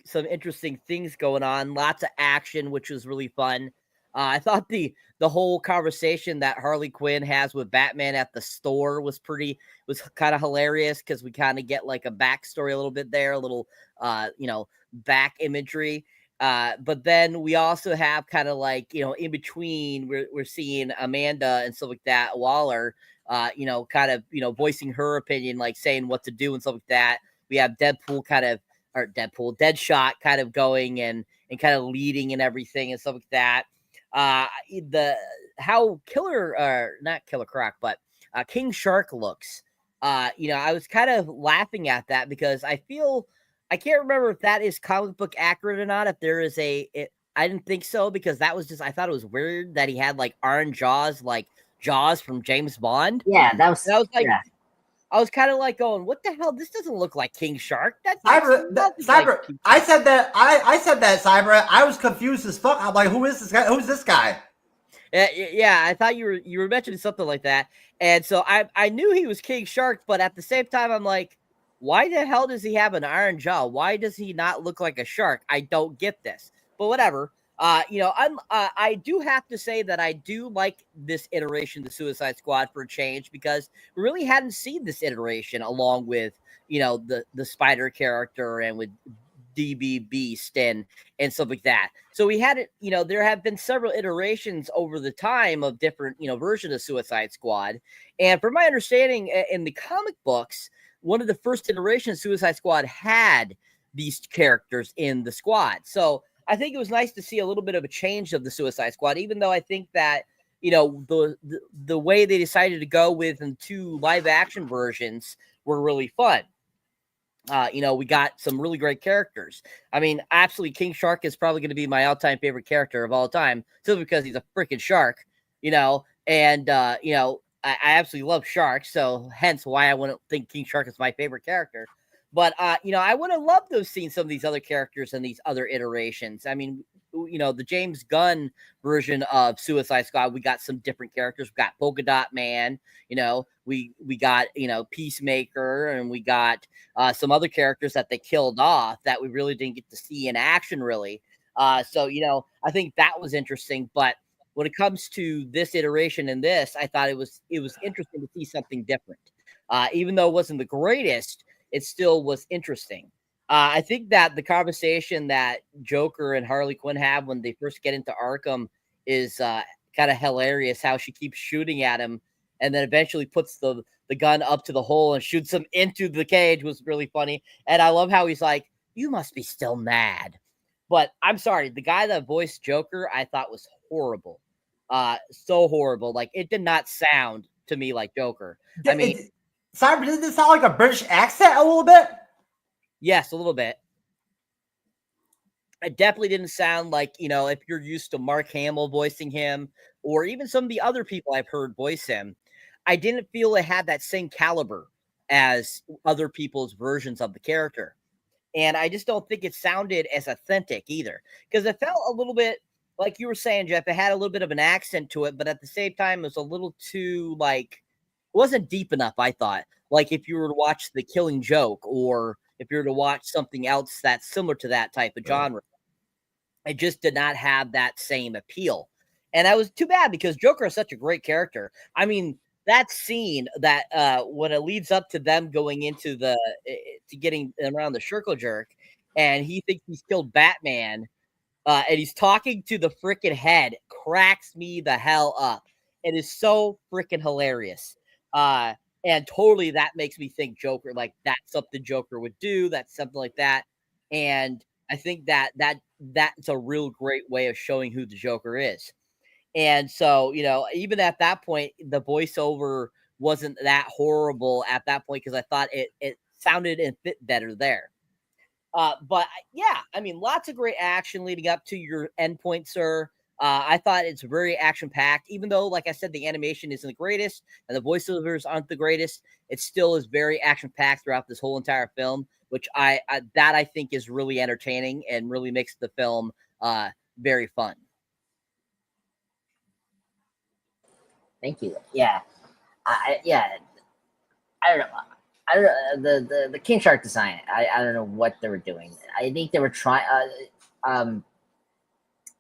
E: some interesting things going on, lots of action, which was really fun. I thought the whole conversation that Harley Quinn has with Batman at the store was kind of hilarious, because we kind of get like a backstory a little bit there, a little back imagery. But then we also have kind of like, in between, we're seeing Amanda and stuff like that, Waller, kind of, voicing her opinion, like saying what to do and stuff like that. We have Deadshot kind of going and kind of leading and everything and stuff like that. How not Killer Croc, but King Shark looks. I was kind of laughing at that because I can't remember if that is comic book accurate or not. If there is I didn't think so, because I thought it was weird that he had like iron jaws, like Jaws from James Bond.
D: Yeah, that was.
E: And I was like,
D: yeah.
E: I was kind of like going, what the hell? This doesn't look like King Shark. That's
C: Cyber.
E: like
C: I said that. I said that, Cyber. I was confused as fuck. I'm like, who is this guy? Who's this guy?
E: Yeah, I thought you were mentioning something like that, and so I knew he was King Shark, but at the same time, I'm like, why the hell does he have an iron jaw? Why does he not look like a shark? I don't get this, but whatever. I do have to say that I do like this iteration of the Suicide Squad for a change, because we really hadn't seen this iteration along with, the Spider character and with DB Beast and stuff like that. So we had it, there have been several iterations over the time of different, versions of Suicide Squad. And from my understanding in the comic books, one of the first iterations Suicide Squad had these characters in the squad. So I think it was nice to see a little bit of a change of the Suicide Squad, even though I think that, the way they decided to go with the 2 live action versions were really fun. We got some really great characters. I mean, absolutely, King Shark is probably going to be my all-time favorite character of all time, simply because he's a freaking shark, and I absolutely love sharks, so hence why I wouldn't think King Shark is my favorite character. But, I would have loved to have seen some of these other characters in these other iterations. I mean, the James Gunn version of Suicide Squad, we got some different characters. We got Polka Dot Man, we got, Peacemaker, and we got some other characters that they killed off that we really didn't get to see in action, really. So, I think that was interesting. But when it comes to this iteration and this, I thought it was interesting to see something different. Even though it wasn't the greatest, it still was interesting. I think that the conversation that Joker and Harley Quinn have when they first get into Arkham is kind of hilarious, how she keeps shooting at him and then eventually puts the gun up to the hole and shoots him into the cage was really funny. And I love how he's like, you must be still mad. But I'm sorry, the guy that voiced Joker, I thought was horrible. So horrible. Like, it did not sound to me like Joker. I mean,
C: Cyber, didn't this sound like a British accent a little bit?
E: Yes, a little bit. It definitely didn't sound like, if you're used to Mark Hamill voicing him, or even some of the other people I've heard voice him, I didn't feel it had that same caliber as other people's versions of the character. And I just don't think it sounded as authentic either, because it felt a little bit like you were saying, Jeff, it had a little bit of an accent to it, but at the same time, it was a little too, like, it wasn't deep enough, I thought. Like, if you were to watch The Killing Joke, or if you were to watch something else that's similar to that type of genre, it just did not have that same appeal. And that was too bad, because Joker is such a great character. I mean, that scene that when it leads up to them going into to getting around the circle jerk, and he thinks he's killed Batman, and he's talking to the freaking head, cracks me the hell up. It is so freaking hilarious. And totally that makes me think Joker, like, that's something Joker would do. That's something like that. And I think that's a real great way of showing who the Joker is. And so, even at that point, the voiceover wasn't that horrible at that point, because I thought it sounded and fit better there. But yeah, I mean, lots of great action leading up to your endpoint, sir. I thought it's very action packed, even though, like I said, the animation isn't the greatest and the voiceovers aren't the greatest. It still is very action packed throughout this whole entire film, which I think is really entertaining and really makes the film very fun.
D: Thank you. Yeah, I don't know. I don't know, the King Shark design. I don't know what they were doing. I think they were trying. I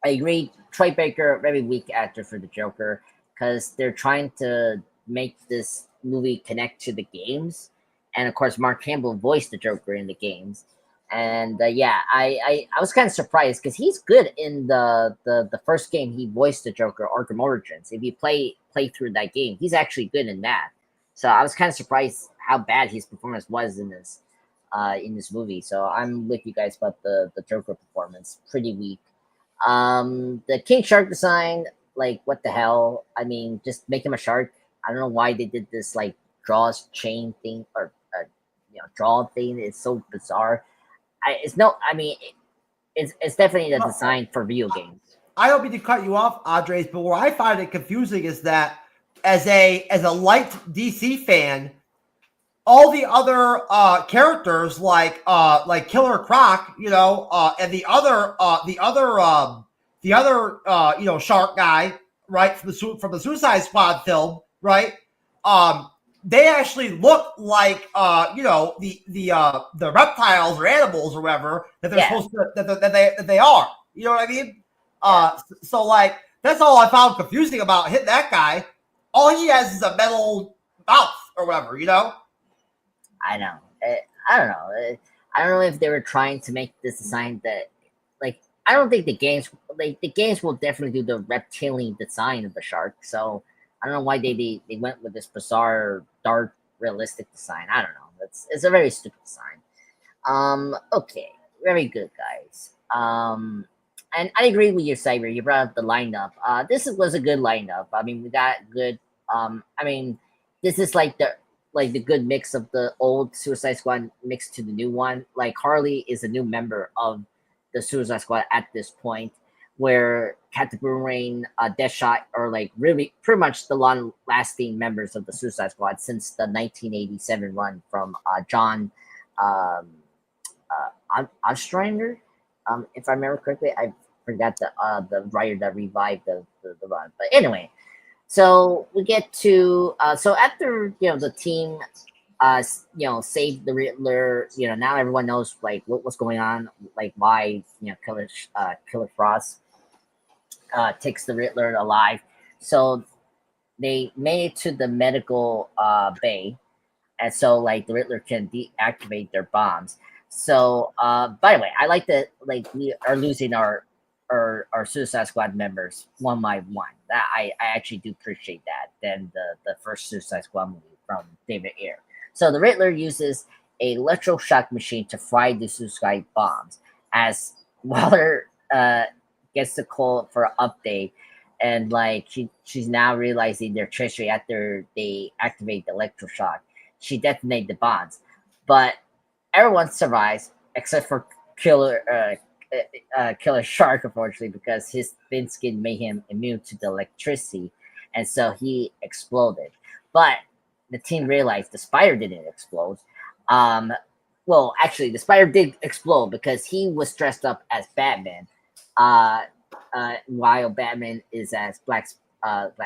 D: agree. Troy Baker, very weak actor for the Joker, because they're trying to make this movie connect to the games, and of course, Mark Hamill voiced the Joker in the games. And I was kind of surprised because he's good in the first game. He voiced the Joker, Arkham Origins. If you play through that game, he's actually good in that. So I was kind of surprised how bad his performance was in this movie. So I'm with you guys about the Joker performance. Pretty weak. The King Shark design, like, what the hell? I mean, just make him a shark. I don't know why they did this like draws chain thing or draw thing. It's so bizarre. It's definitely the design for video games.
C: I don't mean to cut you off, Andres, but where I find it confusing is that as a light DC fan, all the other characters like Killer Croc, and the other shark guy, right, from the Suicide Squad film, right? They actually look like the reptiles or animals or whatever that they're supposed to that they are. You know what I mean? So like that's all I found confusing about hitting that guy. All he has is a metal mouth or whatever,
D: I know. I don't know. I don't know if they were trying to make this design that, like, I don't think the games will definitely do the reptilian design of the shark. So I don't know why they went with this bizarre, dark, realistic design. I don't know. It's a very stupid design. Okay, very good, guys. And I agree with you, Cyber. You brought up the lineup. This was a good lineup. I mean, we got good. This is like the good mix of the old Suicide Squad mixed to the new one. Like, Harley is a new member of the Suicide Squad at this point, where Captain Boomerang, Deathshot are like really pretty much the long-lasting members of the Suicide Squad since the 1987 run from John Ostrander. If I remember correctly, I forgot the writer that revived the run. But anyway, so we get to so after the team saved the Riddler. Now everyone knows like what's going on, like why Killer Frost takes the Riddler alive. So they made it to the medical bay, and so like the Riddler can deactivate their bombs. So by the way, I like that like we are losing our Suicide Squad members one by one. That I actually do appreciate that than the first Suicide Squad movie from David Ayer. So the Riddler uses a electroshock machine to fry the suicide bombs as Waller gets the call for an update, and like she's now realizing their treachery after they activate the electroshock. She detonates the bombs, but everyone survives except for Killer Shark, unfortunately, because his thin skin made him immune to the electricity, and so he exploded. But the team realized the spider didn't explode. Well, actually, the spider did explode because he was dressed up as Batman, while Batman is as Black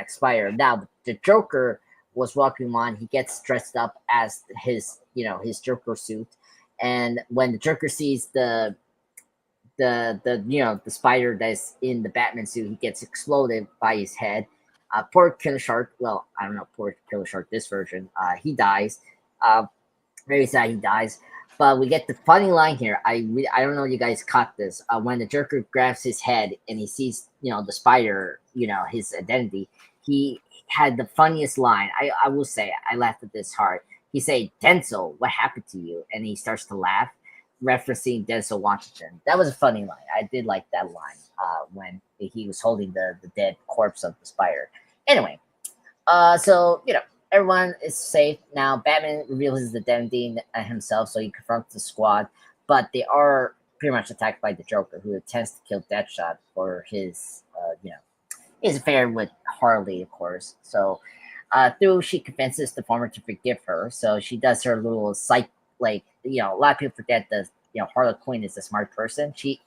D: Spider. Now, the Joker was walking on. He gets dressed up as his Joker suit, and when the Joker sees the spider that's in the Batman suit, he gets exploded by his head. Poor Killer Shark. Well, I don't know. Poor Killer Shark. This version, he dies. Very sad. He dies. But we get the funny line here. I don't know if you guys caught this. When the Joker grabs his head and he sees the spider, his identity. He had the funniest line. I will say I laughed at this hard. He say, "Denzel, what happened to you?" And he starts to laugh, referencing Denzel Washington. That was a funny line. I did like that line when he was holding the dead corpse of the spider. Anyway, so everyone is safe now. Batman reveals his identity himself, so he confronts the squad, but they are pretty much attacked by the Joker, who attempts to kill Deadshot for his, his affair with Harley, of course. So, through she convinces the farmer to forgive her. So she does her little a lot of people forget that Harley Quinn is a smart person. She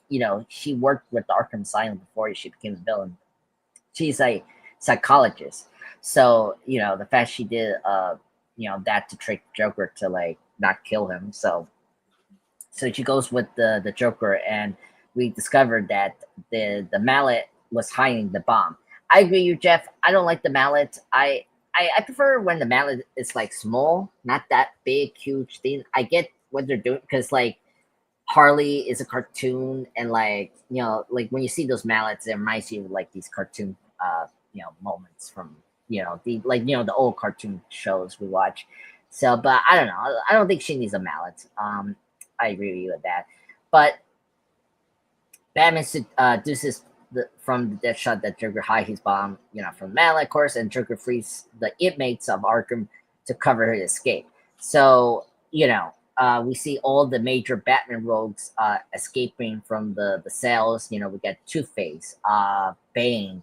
D: worked with Arkham Asylum before she became a villain. She's a psychologist. So the fact she did that to trick Joker to like not kill him. So she goes with the Joker, and we discovered that the mallet was hiding the bomb. I agree with you, Jeff. I don't like the mallet. I prefer when the mallet is like small, not that big, huge thing. I get what they're doing because like Harley is a cartoon, and like when you see those mallets, it reminds you of like these cartoon moments from the old cartoon shows we watch. So, but I don't know. I don't think she needs a mallet. I agree with you with that. But Batman seduces from the Deadshot that Joker hide his bomb, from mallet, of course, and Joker frees the inmates of Arkham to cover his escape. So, we see all the major Batman rogues escaping from the cells. We got Two-Face, Bane,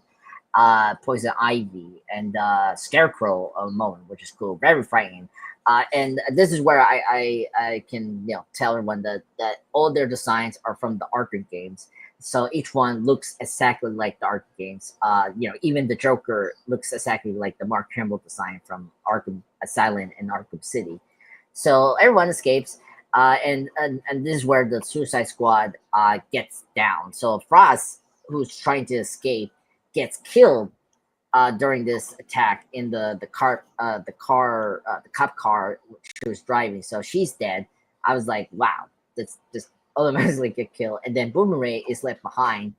D: Poison Ivy, and Scarecrow moment, which is cool, very frightening. And this is where I can tell everyone that all their designs are from the Arkham games. So each one looks exactly like the Arkham games. Even the Joker looks exactly like the Mark Hamill design from Arkham Asylum and Arkham City. So everyone escapes, and this is where the Suicide Squad gets down. So Frost, who's trying to escape, gets killed during this attack in the cop car she was driving. So she's dead. I was like, wow, that's just automatically get killed. And then Boomerang is left behind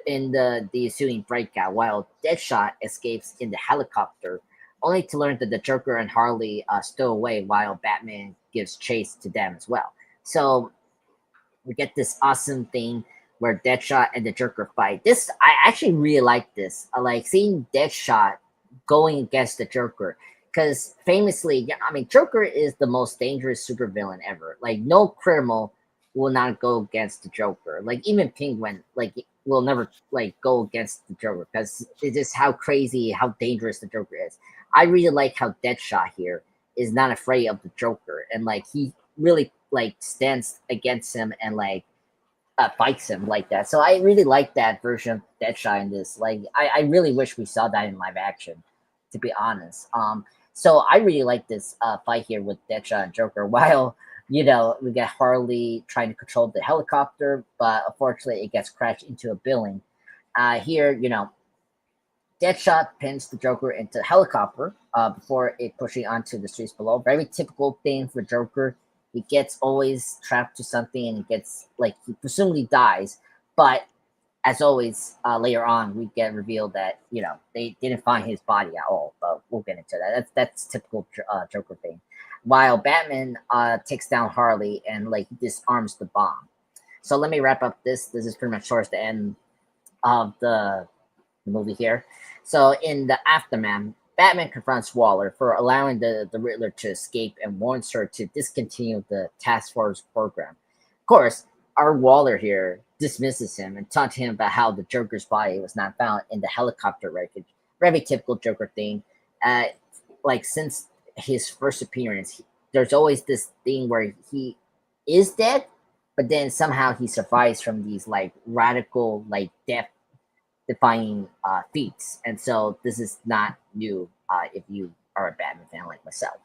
D: in the ensuing breakout, while Deadshot escapes in the helicopter, only to learn that the Joker and Harley stow away while Batman gives chase to them as well. So we get this awesome thing where Deadshot and the Joker fight. This I actually really like this. I like seeing Deadshot going against the Joker, because famously, Joker is the most dangerous supervillain ever. Like no criminal will not go against the Joker. Like even Penguin, will never go against the Joker, because it's just how crazy, how dangerous the Joker is. I really like how Deadshot here is not afraid of the Joker, and he really stands against him and fights him like that. So I really like that version of Deadshot in this. I really wish we saw that in live action, to be honest. So I really like this fight here with Deadshot and Joker. While we get Harley trying to control the helicopter, but unfortunately it gets crashed into a building. Here, Deadshot pins the Joker into the helicopter before it pushing onto the streets below. Very typical thing for Joker. He gets always trapped to something, and he gets he presumably dies. But as always, later on we get revealed that they didn't find his body at all. But we'll get into that. That's typical Joker thing. While Batman takes down Harley and he disarms the bomb. So let me wrap up this. This is pretty much towards the end of the movie here. So in the aftermath, Batman confronts Waller for allowing the Riddler to escape and warns her to discontinue the task force program. Of course, our Waller here dismisses him and taunts him about how the Joker's body was not found in the helicopter wreckage. Very typical Joker thing. Since his first appearance, there's always this thing where he is dead, but then somehow he survives from these radical death defying feats. And so this is not new if you are a Batman fan like myself.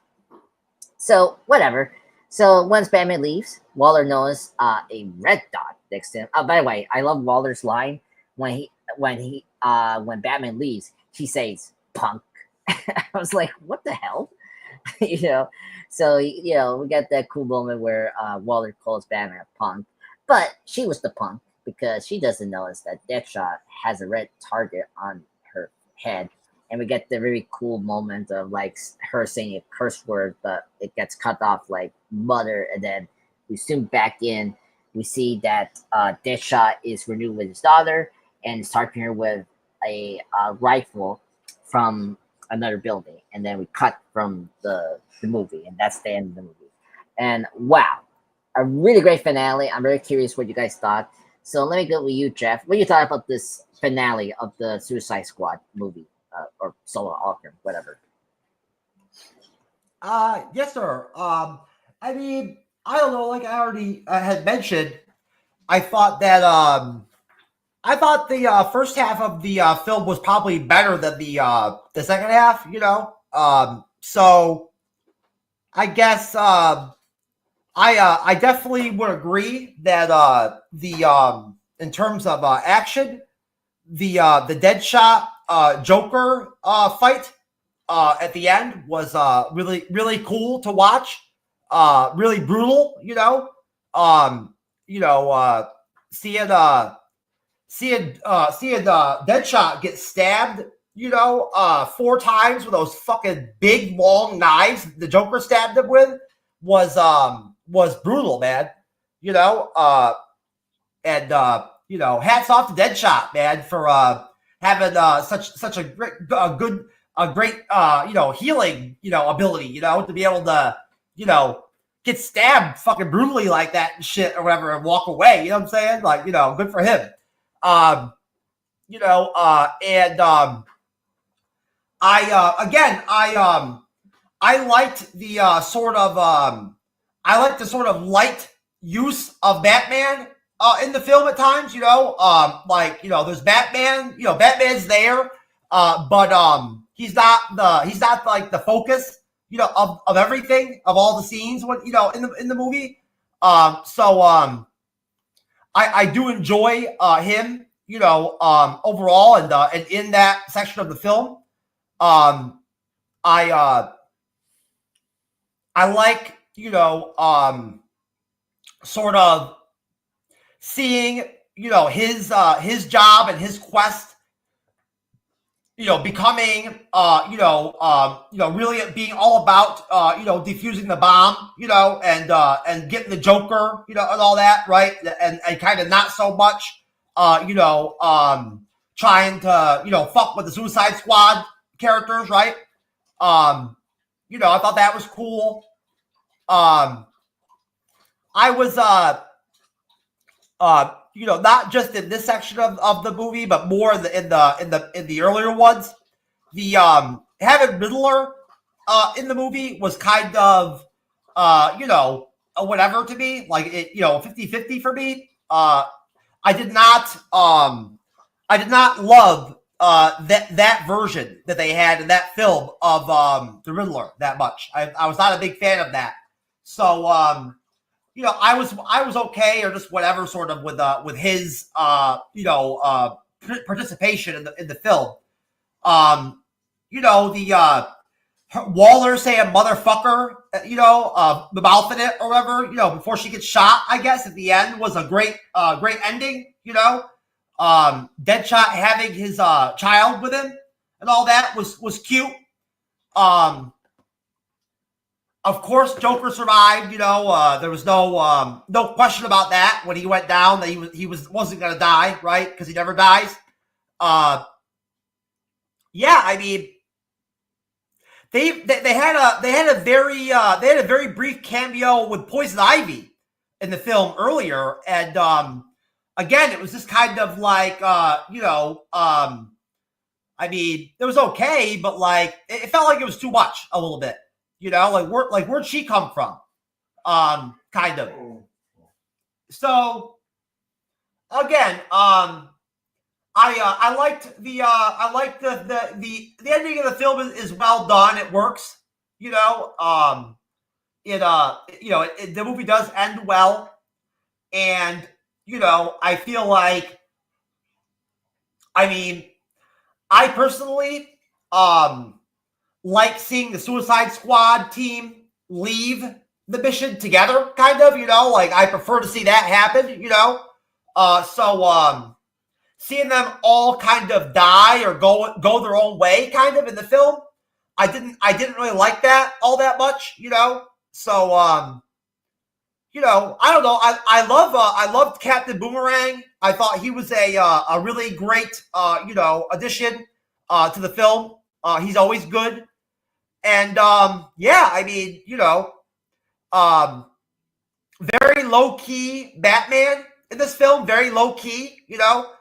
D: So whatever. So once Batman leaves, Waller notices a red dot next to him. By the way, I love Waller's line when Batman leaves. He says "punk." I was like, what the hell? So we got that cool moment where Waller calls Batman a punk, but she was the punk because she doesn't notice that Deadshot has a red target on her head. And we get the really cool moment of her saying a curse word, but it gets cut off mother. And then we zoom back in. We see that Deadshot is renewed with his daughter and is targeting her with a rifle from another building. And then we cut from the movie, and that's the end of the movie. And wow, a really great finale. I'm very curious what you guys thought. So let me go with you, Jeff. What do you thought about this finale of the Suicide Squad movie, or Solo Arkham, whatever?
C: Yes, sir. I mean, I don't know. Like I already had mentioned, I thought that the first half of the film was probably better than the second half. You know, so I guess I definitely would agree that the in terms of action, the Deadshot Joker fight at the end was really cool to watch. Really brutal, you know. Seeing Deadshot get stabbed, you know, 4 times with those fucking big long knives the Joker stabbed him with was brutal, man. You know, you know, hats off to Deadshot, man, for having such a great you know, healing, you know, ability, you know, to be able to, you know, get stabbed fucking brutally like that and shit or whatever and walk away. You know what I'm saying? Like, you know, good for him. You know, I liked the sort of light use of Batman in the film at times, you know. Like, you know, there's Batman, you know, Batman's there, but he's not like the focus, you know, of everything, of all the scenes, when, you know, in the movie. I do enjoy him, you know, overall, and in that section of the film. I like, you know, sort of seeing, you know, his job and his quest, you know, becoming, you know, really being all about, you know, defusing the bomb, you know, and getting the Joker, you know, and all that, right? And kind of not so much, you know, trying to, you know, fuck with the Suicide Squad characters, right? You know, I thought that was cool. I was, you know, not just in this section of the movie, but more in the earlier ones. The having Riddler in the movie was kind of you know, whatever to me, like it, you know, 50-50 for me. I did not love that version that they had in that film of the Riddler that much. I was not a big fan of that. So you know, I was okay, or just whatever, sort of with his you know, participation in the film. You know, the Waller saying motherfucker, you know, the mouth in it or whatever, you know, before she gets shot, I guess at the end was a great ending, you know. Deadshot having his child with him and all that was cute. Of course, Joker survived. You know, there was no question about that when he went down, that he wasn't gonna die, right? Because he never dies. Yeah, I mean, they had a very brief cameo with Poison Ivy in the film earlier, and again, it was just kind of like you know, I mean, it was okay, but like it felt like it was too much a little bit. You know, where'd she come from? Kind of. So again, I liked the ending of the film is well done. It works. You know, you know, the movie does end well, and you know, I feel like, I mean, I personally like seeing the Suicide Squad team leave the mission together, kind of, you know, like I prefer to see that happen, you know. So seeing them all kind of die or go their own way, kind of, in the film, I didn't really like that all that much, you know. So you know, I don't know. I loved Captain Boomerang. I thought he was a really great you know, addition to the film. He's always good. And yeah, I mean, you know, very low key Batman in this film, very low key, you know,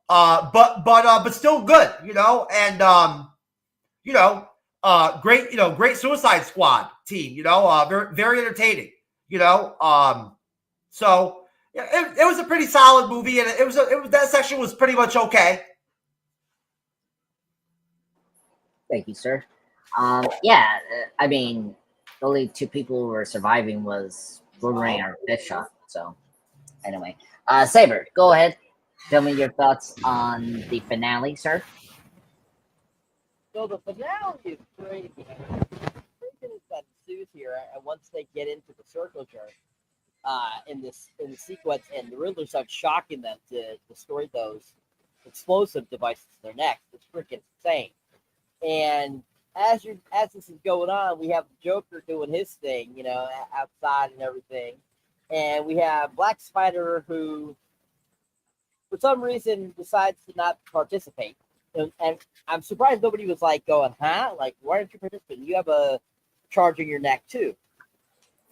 C: but still good, you know, and you know, great, you know, great Suicide Squad team, you know, very very entertaining, you know, so yeah, it was a pretty solid movie, and it was that section was pretty much okay.
D: Thank you, sir. Yeah, I mean, the only two people who were surviving was Boomerang or Deadshot. So, anyway, Saber, go ahead. Tell me your thoughts on the finale, sir.
E: So the finale is crazy. Craziness that ensues here, and once they get into the circle jerk, in the sequence, and the Riddler starts shocking them to destroy those explosive devices to their necks. It's freaking insane. And as this is going on, we have the Joker doing his thing, you know, outside and everything, and we have Black Spider who, for some reason, decides to not participate. And I'm surprised nobody was like going, huh? Like, why aren't you participating? You have a charge in your neck too.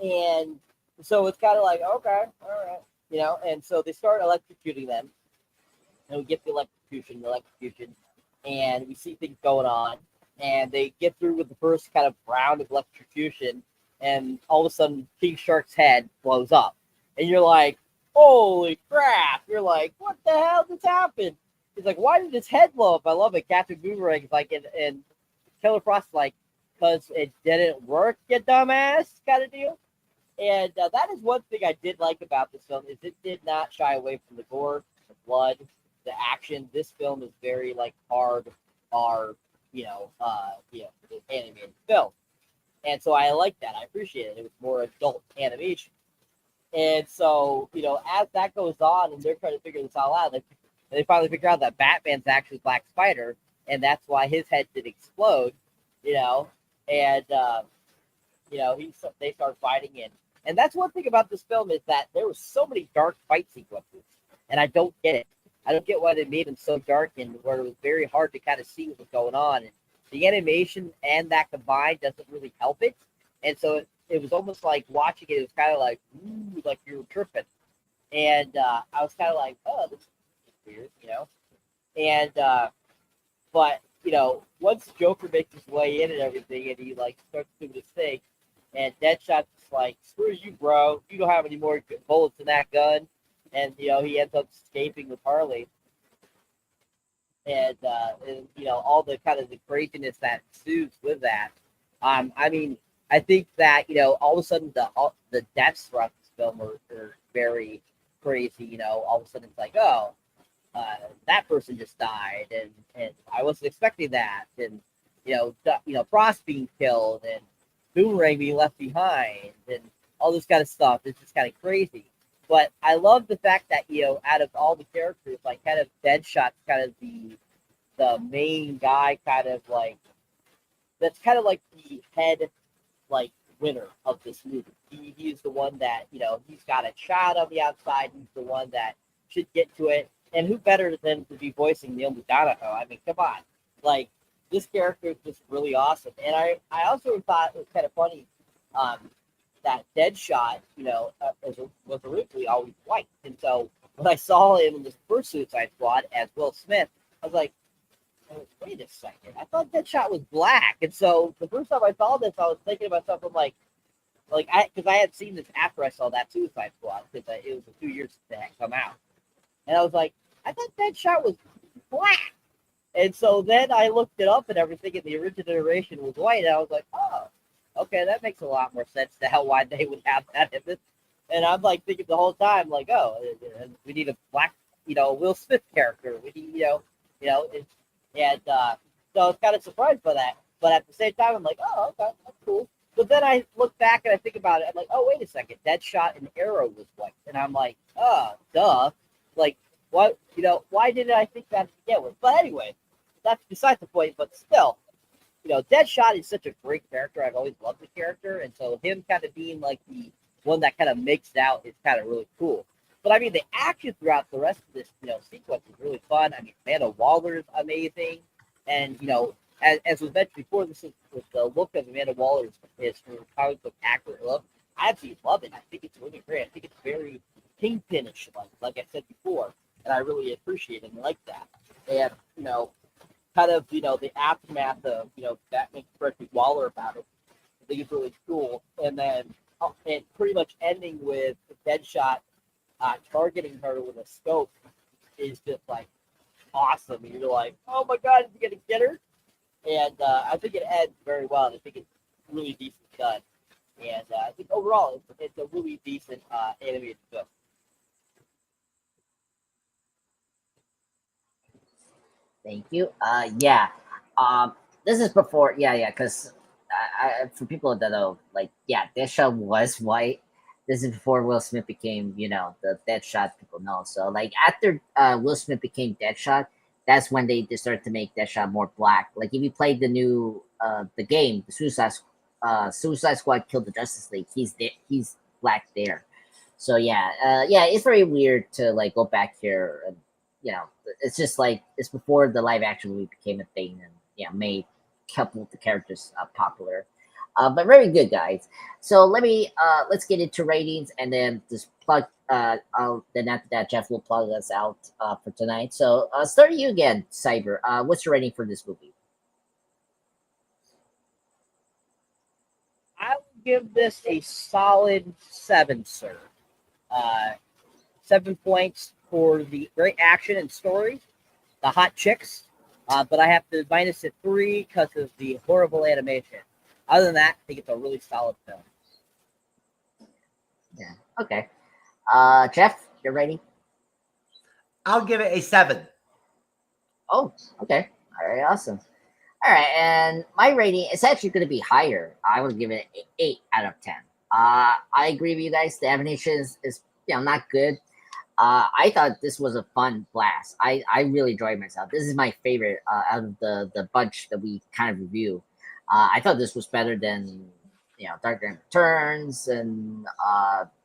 E: And so it's kind of like, okay, all right, you know. And so they start electrocuting them, and we get the electrocution, and we see things going on. And they get through with the first kind of round of electrocution, and all of a sudden, King Shark's head blows up, and you're like, holy crap! You're like, what the hell just happened? He's like, why did his head blow up? I love it. Captain Boomerang is like, and Killer Frost is like, because it didn't work, you dumbass, kind of deal. And that is one thing I did like about this film, is it did not shy away from the gore, the blood, the action. This film is very like hard, animated film. And so I like that. I appreciate it. It was more adult animation. And so, you know, as that goes on and they're trying to figure this all out, they finally figure out that Batman's actually Black Spider, and that's why his head did explode, you know, and, you know, they start fighting in. And that's one thing about this film, is that there were so many dark fight sequences, and I don't get it. I don't get why they made them so dark, and where it was very hard to kind of see what was going on. And the animation and that combined doesn't really help it. And so it was almost like watching it was kind of like, ooh, like you were tripping. And I was kind of like, oh, this is weird, you know. And but you know, once Joker makes his way in and everything, and he like starts doing his thing, and Deadshot's like, screw you, bro, you don't have any more bullets in that gun. And you know, he ends up escaping with Harley, and you know, all the kind of the craziness that ensues with that. I mean, I think that, you know, all of a sudden the deaths throughout this film are very crazy. You know, all of a sudden it's like, oh, that person just died, and I wasn't expecting that, and you know, Frost being killed, and Boomerang being left behind, and all this kind of stuff. It's just kind of crazy. But I love the fact that, you know, out of all the characters, like kind of Deadshot's kind of the main guy, kind of like, that's kind of like the head like winner of this movie. He's the one that, you know, he's got a child on the outside. He's the one that should get to it. And who better than to be voicing Neil Donahoe? I mean, come on. Like, this character is just really awesome. And I also thought it was kind of funny that Deadshot, you know, was originally always white. And so when I saw him in the first Suicide Squad as Will Smith, I was like, oh, wait a second. I thought Deadshot was black. And so the first time I saw this, I was thinking to myself, I'm like, because I had seen this after I saw that Suicide Squad, because it was a few years since it had come out. And I was like, I thought Deadshot was black. And so then I looked it up and everything, and the original iteration was white. And I was like, oh, okay, that makes a lot more sense now why they would have that in it. And I'm like thinking the whole time, like, oh, we need a black, you know, Will Smith character. We need, so I was kind of surprised by that. But at the same time, I'm like, oh, okay, that's cool. But then I look back and I think about it. I'm like, oh, wait a second. Deadshot and Arrow was white. And I'm like, oh, duh. Like, what, you know, why didn't I think that to begin with? But anyway, that's besides the point. But still, you know, Deadshot is such a great character. I've always loved the character. And so him kind of being like the one that kind of makes it out is kind of really cool. But I mean, the action throughout the rest of this, you know, sequence is really fun. I mean, Amanda Waller's amazing. And, you know, as was mentioned before, this is with the look of Amanda Waller is her comic book accurate look. I actually love it. I think it's really great. I think it's very Kingpin-ish, like I said before, and I really appreciate it and like that. And kind of the aftermath of Batman correcting Waller about it. I think it's really cool. And then and pretty much ending with Deadshot targeting her with a scope is just like awesome. And you're like, oh my god, is he gonna get her? And I think it ends very well. I think it's really decent done. And I think overall it's a really decent animated film.
D: Thank you. Yeah. This is before. Yeah. Because for people that know, like, yeah, Deadshot was white. This is before Will Smith became, the Deadshot people know. So, like, after Will Smith became Deadshot, that's when they started to make Deadshot more black. Like, if you played the new the game, the Suicide Squad Killed the Justice League, he's black there. So yeah, it's very weird to like go back here and it's just like it's before the live action movie became a thing and made a couple of the characters popular. But very good, guys. So let's get into ratings and then just plug. Then after that, Jeff will plug us out for tonight. So start you again, Cyber. What's your rating for this movie?
E: I will give this a solid 7, sir. 7 points for the great action and story, the hot chicks, but I have to minus it 3 because of the horrible animation. Other than that, I think it's a really solid film.
D: Yeah. Okay. Jeff, you're ready?
C: I'll give it a 7.
D: Oh, okay. All right, awesome. All right, and my rating is actually going to be higher. I would give it an 8 out of 10. I agree with you guys. The animation is not good. I thought this was a fun blast. I really enjoyed myself. This is my favorite out of the bunch that we kind of review. I thought this was better than Dark Knight Returns and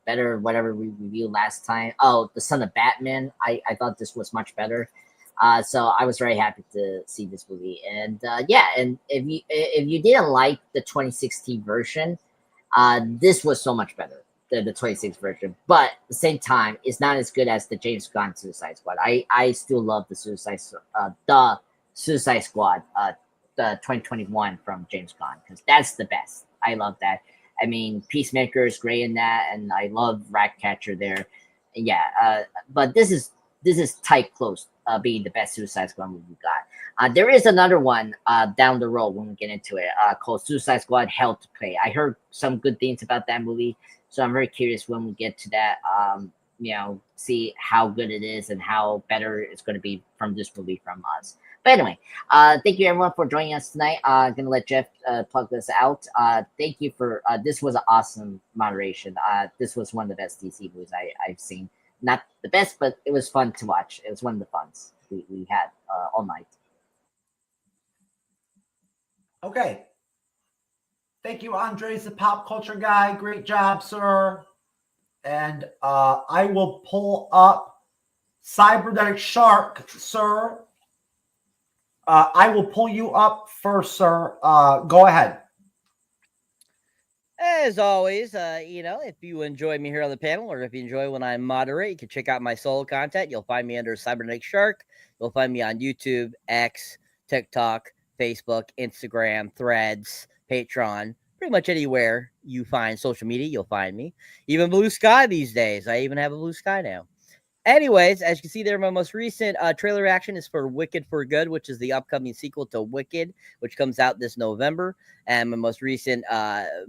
D: better whatever we reviewed last time. Oh, The Son of Batman. I thought this was much better. So I was very happy to see this movie. And and if you didn't like the 2016 version, this was so much better than the 2016 version. But at the same time, it's not as good as the James Gunn Suicide Squad. I still love the Suicide Squad, the 2021 from James Gunn, because that's the best. I love that. I mean, Peacemaker is great in that, and I love Ratcatcher there. Yeah, but this is tight close, being the best Suicide Squad movie we got. There is another one down the road when we get into it called Suicide Squad: Hell to Pay. I heard some good things about that movie, so I'm very curious when we get to that. See how good it is and how better it's going to be from this movie from us. But anyway, thank you everyone for joining us tonight. I'm gonna let Jeff plug this out. Thank you for this was an awesome moderation. This was one of the best DC movies I've seen. Not the best, but it was fun to watch. It was one of the funs we had all night.
C: Okay. Thank you, Andres, the pop culture guy. Great job, sir. And I will pull up Cyberneticshark, sir. I will pull you up first, sir. Go ahead.
E: As always, if you enjoy me here on the panel or if you enjoy when I moderate, you can check out my solo content. You'll find me under Cyberneticshark. You'll find me on YouTube, X, TikTok, Facebook, Instagram, Threads, Patreon. Pretty much anywhere you find social media, you'll find me. Even Blue Sky these days. I even have a Blue Sky now. Anyways, as you can see there, my most recent trailer reaction is for Wicked for Good, which is the upcoming sequel to Wicked, which comes out this November. And my most recent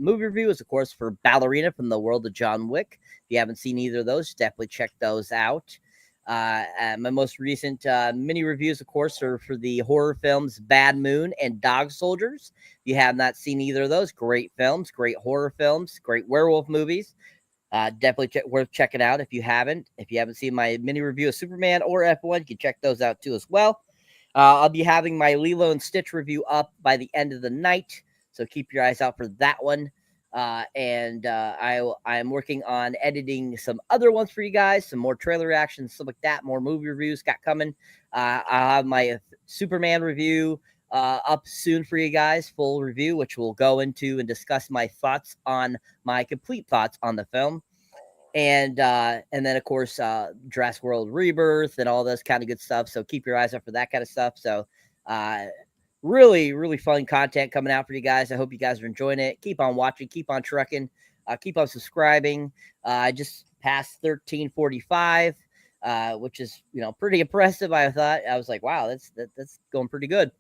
E: movie review is, of course, for Ballerina from the world of John Wick. If you haven't seen either of those, definitely check those out. My most recent mini reviews, of course, are for the horror films Bad Moon and Dog Soldiers. If you have not seen either of those, great films, great horror films, great werewolf movies. Definitely worth checking out if you haven't. If you haven't seen my mini review of Superman or F1, you can check those out too as well. I'll be having my Lilo and Stitch review up by the end of the night, so keep your eyes out for that one. I am working on editing some other ones for you guys, some more trailer reactions, stuff like that, more movie reviews got coming. I'll have my Superman review up soon for you guys, full review, which we'll go into and discuss my thoughts on my complete thoughts on the film. And then, of course, Jurassic World Rebirth and all this kind of good stuff. So keep your eyes up for that kind of stuff. So really, really fun content coming out for you guys. I hope you guys are enjoying it. Keep on watching. Keep on trucking. Keep on subscribing. I just passed 1345, which is, pretty impressive. I thought. I was like, wow, that's going pretty good.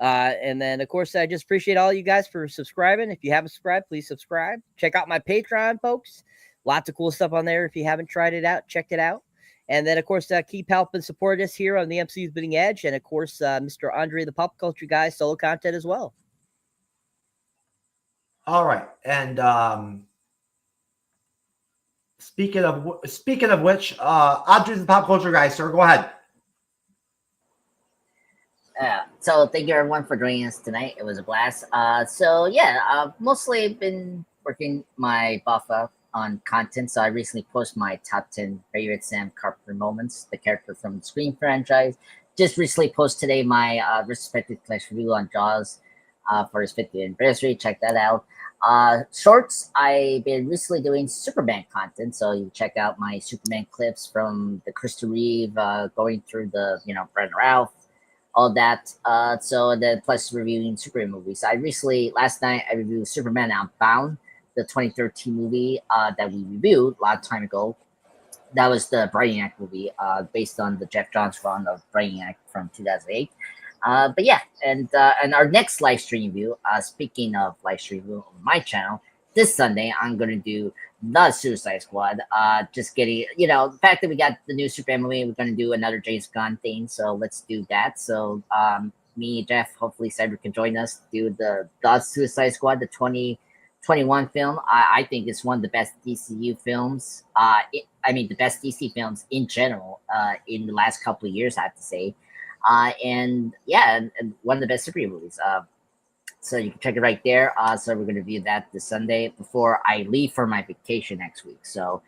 E: And then, of course, I just appreciate all you guys for subscribing. If you haven't subscribed, please subscribe. Check out my Patreon, folks. Lots of cool stuff on there. If you haven't tried it out, check it out. And then, of course, keep helping support us here on the MCU's Bleeding Edge. And, of course, Mr. Andre, the Pop Culture Guy, solo content as well.
C: All right. And speaking of which, Andre, the Pop Culture Guy, sir, go ahead.
D: So thank you, everyone, for joining us tonight. It was a blast. Mostly been working my buff up on content. So I recently posted my top 10 favorite Sam Carpenter moments, the character from the Scream franchise. Just recently posted today my retrospective collection review on Jaws for his 50th anniversary. Check that out. Shorts, I've been recently doing Superman content. So you check out my Superman clips from the Christopher Reeve going through the, Brent Ralph, all that. So then plus reviewing Superman movies. Last night, I reviewed Superman Outbound, the 2013 movie that we reviewed a lot of time ago. That was the Brainiac movie based on the Jeff Johns run of Brainiac from 2008. And our next live stream review, speaking of live stream review on my channel, this Sunday, I'm going to do the Suicide Squad. Just getting, the fact that we got the new Superman movie, we're going to do another James Gunn thing. So let's do that. So me, Jeff, hopefully Cyber can join us, do the Suicide Squad, the 2021 film. I think it's one of the best DCU films. The best DC films in general in the last couple of years, I have to say. And one of the best superhero movies. So you can check it right there. So we're going to review that this Sunday before I leave for my vacation next week. So,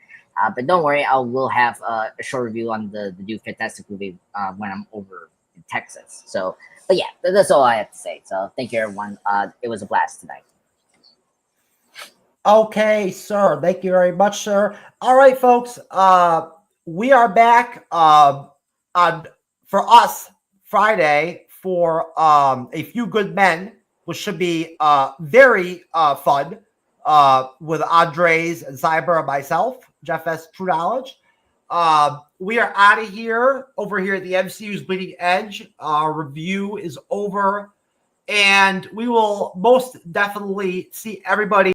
D: but don't worry, we'll have a short review on the new Fantastic movie when I'm over in Texas. So, but yeah, that's all I have to say. So thank you, everyone. It was a blast tonight.
C: Okay, sir. Thank you very much, sir. All right, folks. We are back on for us Friday for A Few Good Men, which should be very fun with Andres and Cyber and myself, Jeff S. TrueKnowledge. We are out of here over here at the MCU's Bleeding Edge. Our review is over, and we will most definitely see everybody